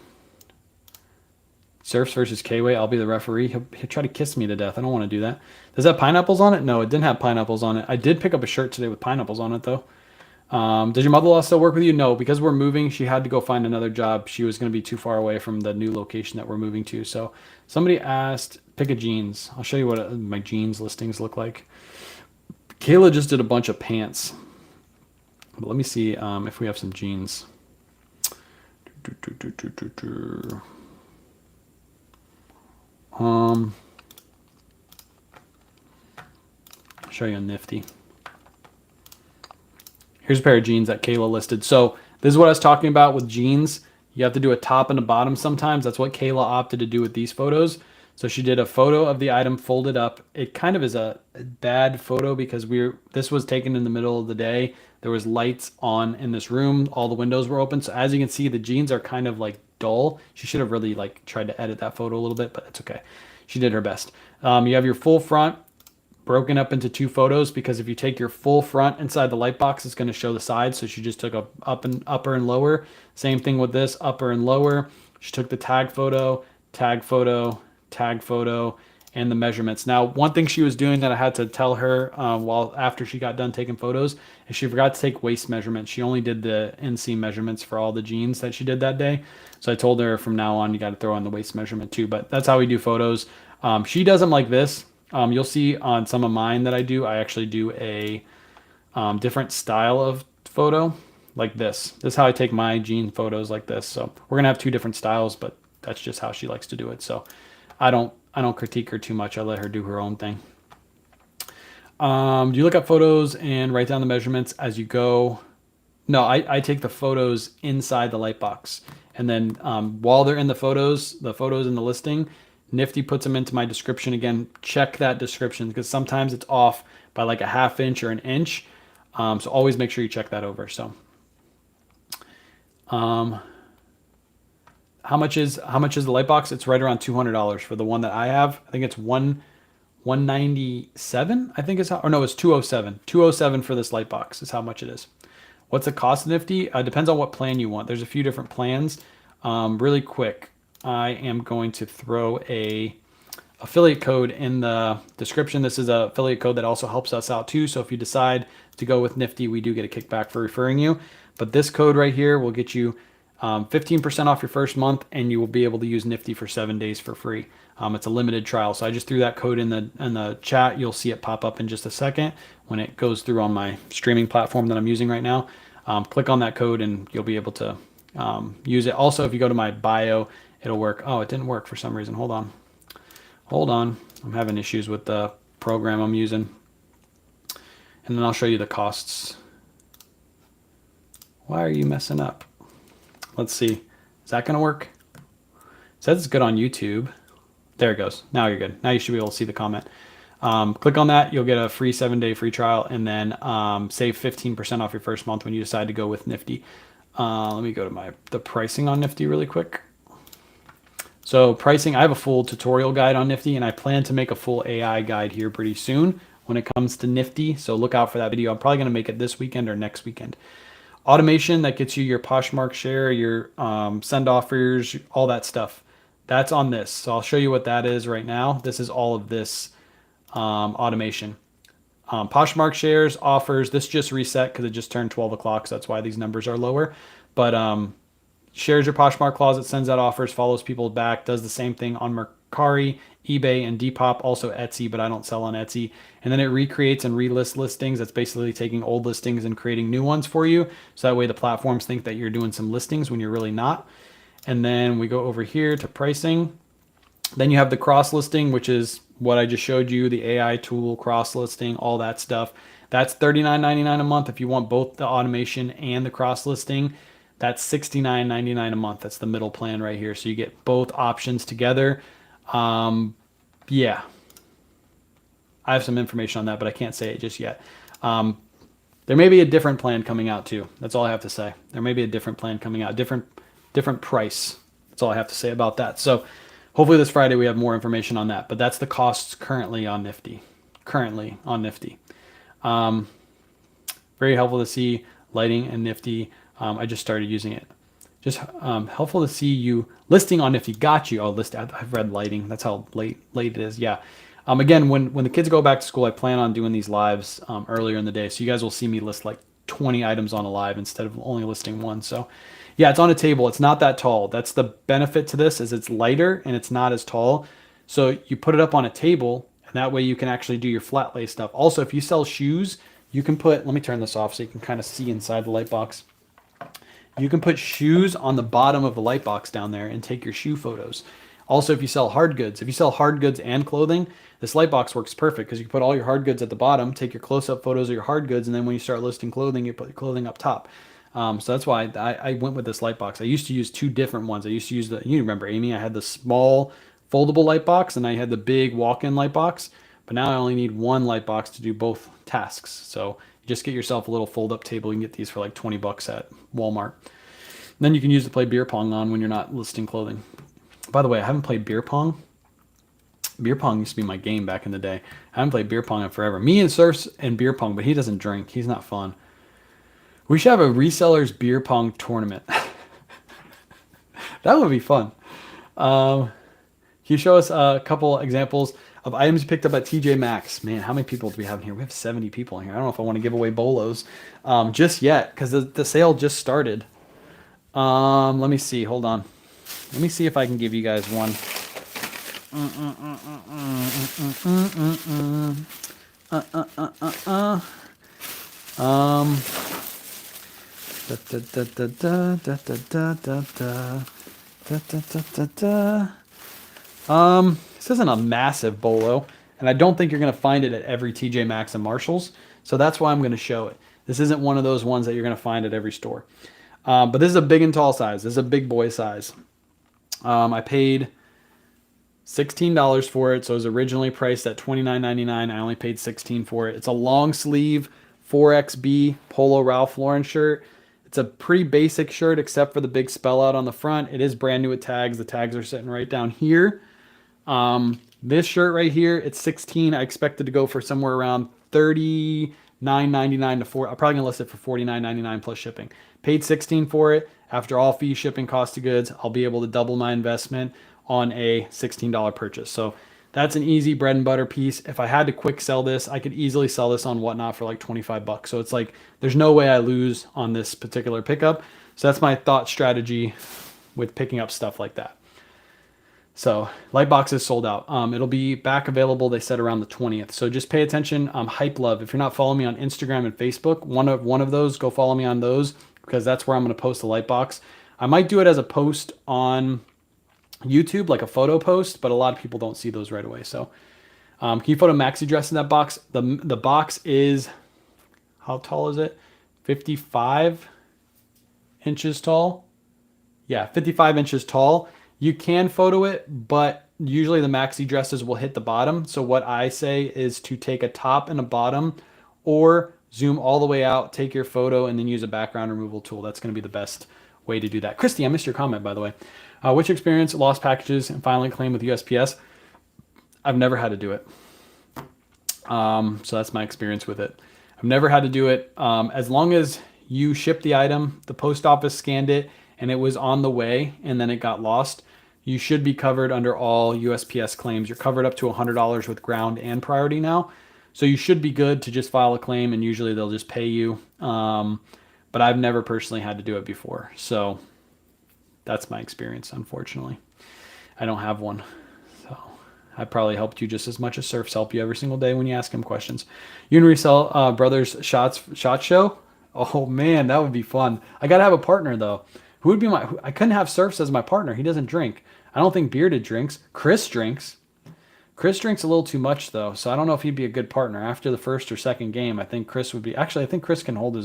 Surfs versus K-Way. I'll be the referee. He'll try to kiss me to death. I don't want to do that. Does that have pineapples on it? No, it didn't have pineapples on it. I did pick up a shirt today with pineapples on it, though. Does your mother-in-law still work with you? No, because we're moving, she had to go find another job. She was going to be too far away from the new location that we're moving to. So somebody asked, pick a jeans. I'll show you what my jeans listings look like. Kayla just did a bunch of pants. But let me see if we have some jeans. Show you a Nifty. Here's a pair of jeans that Kayla listed. So this is what I was talking about with jeans. You have to do a top and a bottom sometimes. That's what Kayla opted to do with these photos. So she did a photo of the item folded up. It kind of is a bad photo because this was taken in the middle of the day. There was lights on in this room. All the windows were open. So as you can see, the jeans are kind of like dull. She should have really like tried to edit that photo a little bit, but it's okay. She did her best. You have your full front broken up into two photos, because if you take your full front inside the light box, it's going to show the sides. So she just took a upper and lower. Same thing with this, upper and lower. She took the tag photo, tag photo, tag photo, and the measurements. Now, one thing she was doing that I had to tell her while after she got done taking photos is she forgot to take waist measurements. She only did the inseam measurements for all the jeans that she did that day. So I told her from now on, you got to throw in the waist measurement too. But that's how we do photos. She does them like this. You'll see on some of mine that I do, I actually do a different style of photo like this. This is how I take my jean photos, like this. So we're gonna have two different styles, but that's just how she likes to do it. So I don't critique her too much. I let her do her own thing. Do you look up photos and write down the measurements as you go? No, I take the photos inside the light box. And then while they're in the photos in the listing, Nifty puts them into my description. Again, check that description because sometimes it's off by like a ½ inch or an inch. So always make sure you check that over. So how much is the light box? It's right around $200 for the one that I have. I think it's 197, I think is how, or no, it's 207. 207 for this light box is how much it is. What's the cost of Nifty? Depends on what plan you want. There's a few different plans. Really quick, I am going to throw a affiliate code in the description. This is an affiliate code that also helps us out too. So if you decide to go with Nifty, we do get a kickback for referring you. But this code right here will get you 15% off your first month, and you will be able to use Nifty for 7 days for free. It's a limited trial. So I just threw that code in the chat. You'll see it pop up in just a second when it goes through on my streaming platform that I'm using right now. Click on that code and you'll be able to use it. Also, if you go to my bio, it'll work. Oh, it didn't work for some reason. Hold on. I'm having issues with the program I'm using. And then I'll show you the costs. Why are you messing up? Let's see. Is that going to work? It says it's good on YouTube. There it goes. Now you're good. Now you should be able to see the comment. Click on that. You'll get a free 7-day free trial, and then save 15% off your first month when you decide to go with Nifty. Let me go to the pricing on Nifty really quick. So pricing, I have a full tutorial guide on Nifty, and I plan to make a full AI guide here pretty soon when it comes to Nifty. So look out for that video. I'm probably going to make it this weekend or next weekend. Automation, that gets you your Poshmark share, your send offers, all that stuff. That's on this. So I'll show you what that is right now. This is all of this automation. Poshmark shares, offers, this just reset because it just turned 12 o'clock. So that's why these numbers are lower. But shares your Poshmark closet, sends out offers, follows people back, does the same thing on Mercari, eBay, and Depop, also Etsy, but I don't sell on Etsy. And then it recreates and relists listings. That's basically taking old listings and creating new ones for you. So that way the platforms think that you're doing some listings when you're really not. And then we go over here to pricing. Then you have the cross listing, which is what I just showed you, the AI tool, cross listing, all that stuff. That's $39.99 a month. If you want both the automation and the cross listing, that's $69.99 a month. That's the middle plan right here. So you get both options together. Yeah, I have some information on that, but I can't say it just yet. There may be a different plan coming out too. That's all I have to say. There may be a different plan coming out, different price. That's all I have to say about that. So hopefully this Friday we have more information on that, but that's the costs currently on Nifty. Very helpful to see lighting and Nifty. I just started using it. Just helpful to see you listing on Nifty. Got you. Oh, I've read lighting. That's how late it is. Yeah. Again, when the kids go back to school, I plan on doing these lives earlier in the day. So you guys will see me list like 20 items on a live instead of only listing one. So yeah, it's on a table. It's not that tall. That's the benefit to this, is it's lighter and it's not as tall. So you put it up on a table, and that way you can actually do your flat lay stuff. Also, if you sell shoes, you can let me turn this off so you can kind of see inside the light box. You can put shoes on the bottom of the light box down there and take your shoe photos. Also, if you sell hard goods, and clothing, this light box works perfect because you can put all your hard goods at the bottom, take your close-up photos of your hard goods, and then when you start listing clothing, you put your clothing up top. So that's why I went with this light box. I used to use two different ones. I used to use you remember, Amy, I had the small foldable light box and I had the big walk-in light box, but now I only need one light box to do both tasks. So just get yourself a little fold-up table. You can get these for like $20 at Walmart. Then you can use to play beer pong on when you're not listing clothing. By the way, I haven't played beer pong. Beer pong used to be my game back in the day. I haven't played beer pong in forever. Me and Surfs and beer pong, but he doesn't drink. He's not fun. We should have a resellers beer pong tournament. That would be fun. Can you show us a couple examples of items you picked up at TJ Maxx? Man, how many people do we have in here? We have 70 people in here. I don't know if I want to give away bolos just yet because the sale just started. Let me see. Hold on. Let me see if I can give you guys one. This isn't a massive bolo, and I don't think you're going to find it at every TJ Maxx and Marshalls, so that's why I'm going to show it. This isn't one of those ones that you're going to find at every store. But this is a big and tall size. This is a big boy size. I paid $16 for it, so it was originally priced at $29.99. I only paid $16 for it. It's a long sleeve 4XB Polo Ralph Lauren shirt. It's a pretty basic shirt except for the big spell out on the front. It is brand new with tags. The tags are sitting right down here. This shirt right here, it's $16. I expected to go for somewhere around $39.99 to $40. I'm probably gonna list it for $49.99 plus shipping. Paid $16 for it. After all fees, shipping, cost of goods, I'll be able to double my investment on a $16 purchase. So that's an easy bread and butter piece. If I had to quick sell this, I could easily sell this on Whatnot for like 25 bucks. So it's like, there's no way I lose on this particular pickup. So that's my thought strategy with picking up stuff like that. So Lightbox is sold out. It'll be back available, they said, around the 20th. So just pay attention. Hype Love. If you're not following me on Instagram and Facebook, one of those, go follow me on those because that's where I'm going to post the Lightbox. I might do it as a post on YouTube, like a photo post, but a lot of people don't see those right away. So can you put a maxi dress in that box? The box is, how tall is it? 55 inches tall. Yeah, 55 inches tall. You can photo it, but usually the maxi dresses will hit the bottom. So what I say is to take a top and a bottom or zoom all the way out, take your photo, and then use a background removal tool. That's going to be the best way to do that. Christy, I missed your comment, by the way. Which experience lost packages and filing claim with USPS? I've never had to do it. So that's my experience with it. I've never had to do it. As long as you shipped the item, the post office scanned it, and it was on the way, and then it got lost, you should be covered under all USPS claims. You're covered up to $100 with ground and priority now. So you should be good to just file a claim, and usually they'll just pay you. But I've never personally had to do it before. So that's my experience, unfortunately. I don't have one. So I probably helped you just as much as Surfs help you every single day when you ask him questions. You and Resell Brothers shot show? Oh man, that would be fun. I gotta have a partner though. Who would be I couldn't have Surfs as my partner. He doesn't drink. I don't think Bearded drinks. Chris drinks. Chris drinks a little too much though, so I don't know if he'd be a good partner. After the first or second game, I think Chris would be. Actually, I think Chris can hold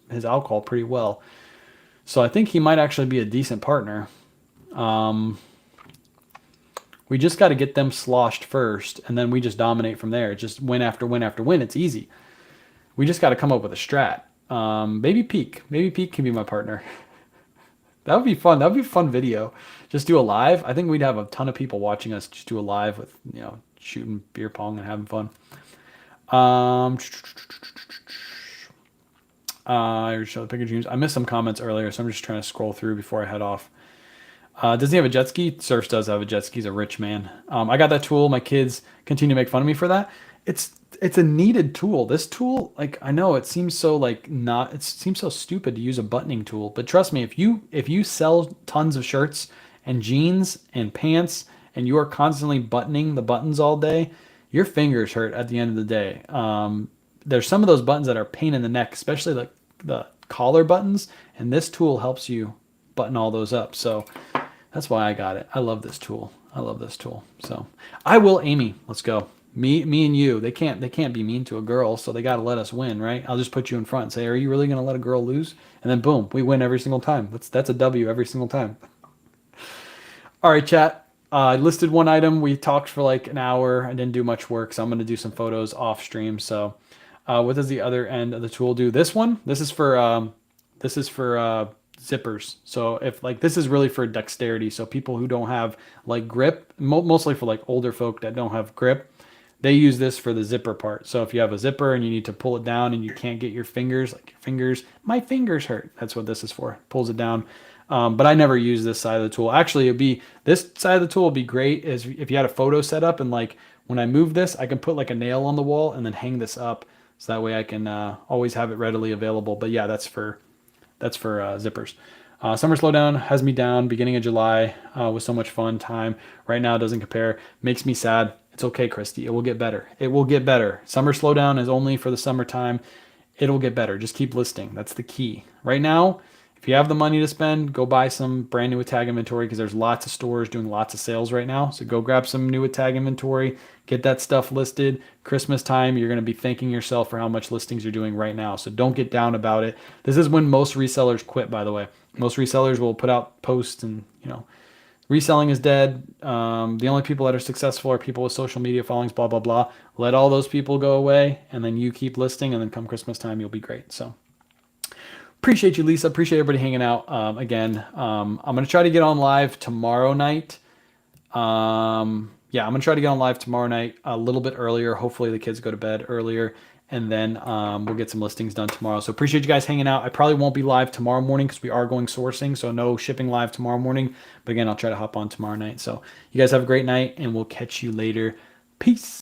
his alcohol pretty well. So I think he might actually be a decent partner. We just got to get them sloshed first, and then we just dominate from there. Just win after win after win. It's easy. We just got to come up with a strat. Maybe Peak. Maybe Peak can be my partner. That would be fun. That would be a fun video. Just do a live. I think we'd have a ton of people watching us just do a live with, shooting beer pong and having fun. Show the picture dreams. I missed some comments earlier, so I'm just trying to scroll through before I head off. Does he have a jet ski? Surfs does have a jet ski. He's a rich man. I got that tool. My kids continue to make fun of me for that. It's a needed tool. This tool, I know it seems so it seems so stupid to use a buttoning tool, but trust me, if you sell tons of shirts and jeans and pants and you are constantly buttoning the buttons all day, your fingers hurt at the end of the day. There's some of those buttons that are a pain in the neck, especially the collar buttons, and this tool helps you button all those up. So that's why I got it. I love this tool. So I will, Amy. Let's go. Me and you. They can't be mean to a girl, so they got to let us win, right? I'll just put you in front and say, "Are you really going to let a girl lose?" And then boom, we win every single time. That's a W every single time. All right, chat. I listed one item. We talked for like an hour. I didn't do much work, so I'm going to do some photos off stream. So, what does the other end of the tool do? This one. This is for zippers. So if like this is really for dexterity, so people who don't have like grip, mostly for like older folk that don't have grip, they use this for the zipper part. So if you have a zipper and you need to pull it down and you can't get your fingers, like your fingers, my fingers hurt. That's what this is for. Pulls it down. But I never use this side of the tool. Actually, it'd be this side of the tool would be great is if you had a photo set up and like when I move this, I can put like a nail on the wall and then hang this up. So that way I can always have it readily available. But yeah, that's for zippers. Summer Slowdown has me down. Beginning of July was so much fun time. Right now it doesn't compare. Makes me sad. It's okay, Christy. It will get better. It will get better. Summer Slowdown is only for the summertime. It'll get better. Just keep listing. That's the key. Right now, if you have the money to spend, go buy some brand new with tag inventory because there's lots of stores doing lots of sales right now. So go grab some new with tag inventory, get that stuff listed. Christmas time, you're going to be thanking yourself for how much listings you're doing right now. So don't get down about it. This is when most resellers quit, by the way. Most resellers will put out posts and, reselling is dead. The only people that are successful are people with social media followings, blah, blah, blah. Let all those people go away and then you keep listing and then come Christmas time, you'll be great. So appreciate you, Lisa. Appreciate everybody hanging out. Again, I'm going to try to get on live tomorrow night. Yeah, I'm going to try to get on live tomorrow night a little bit earlier. Hopefully the kids go to bed earlier. And then we'll get some listings done tomorrow. So appreciate you guys hanging out. I probably won't be live tomorrow morning because we are going sourcing. So no shipping live tomorrow morning. But again, I'll try to hop on tomorrow night. So you guys have a great night and we'll catch you later. Peace.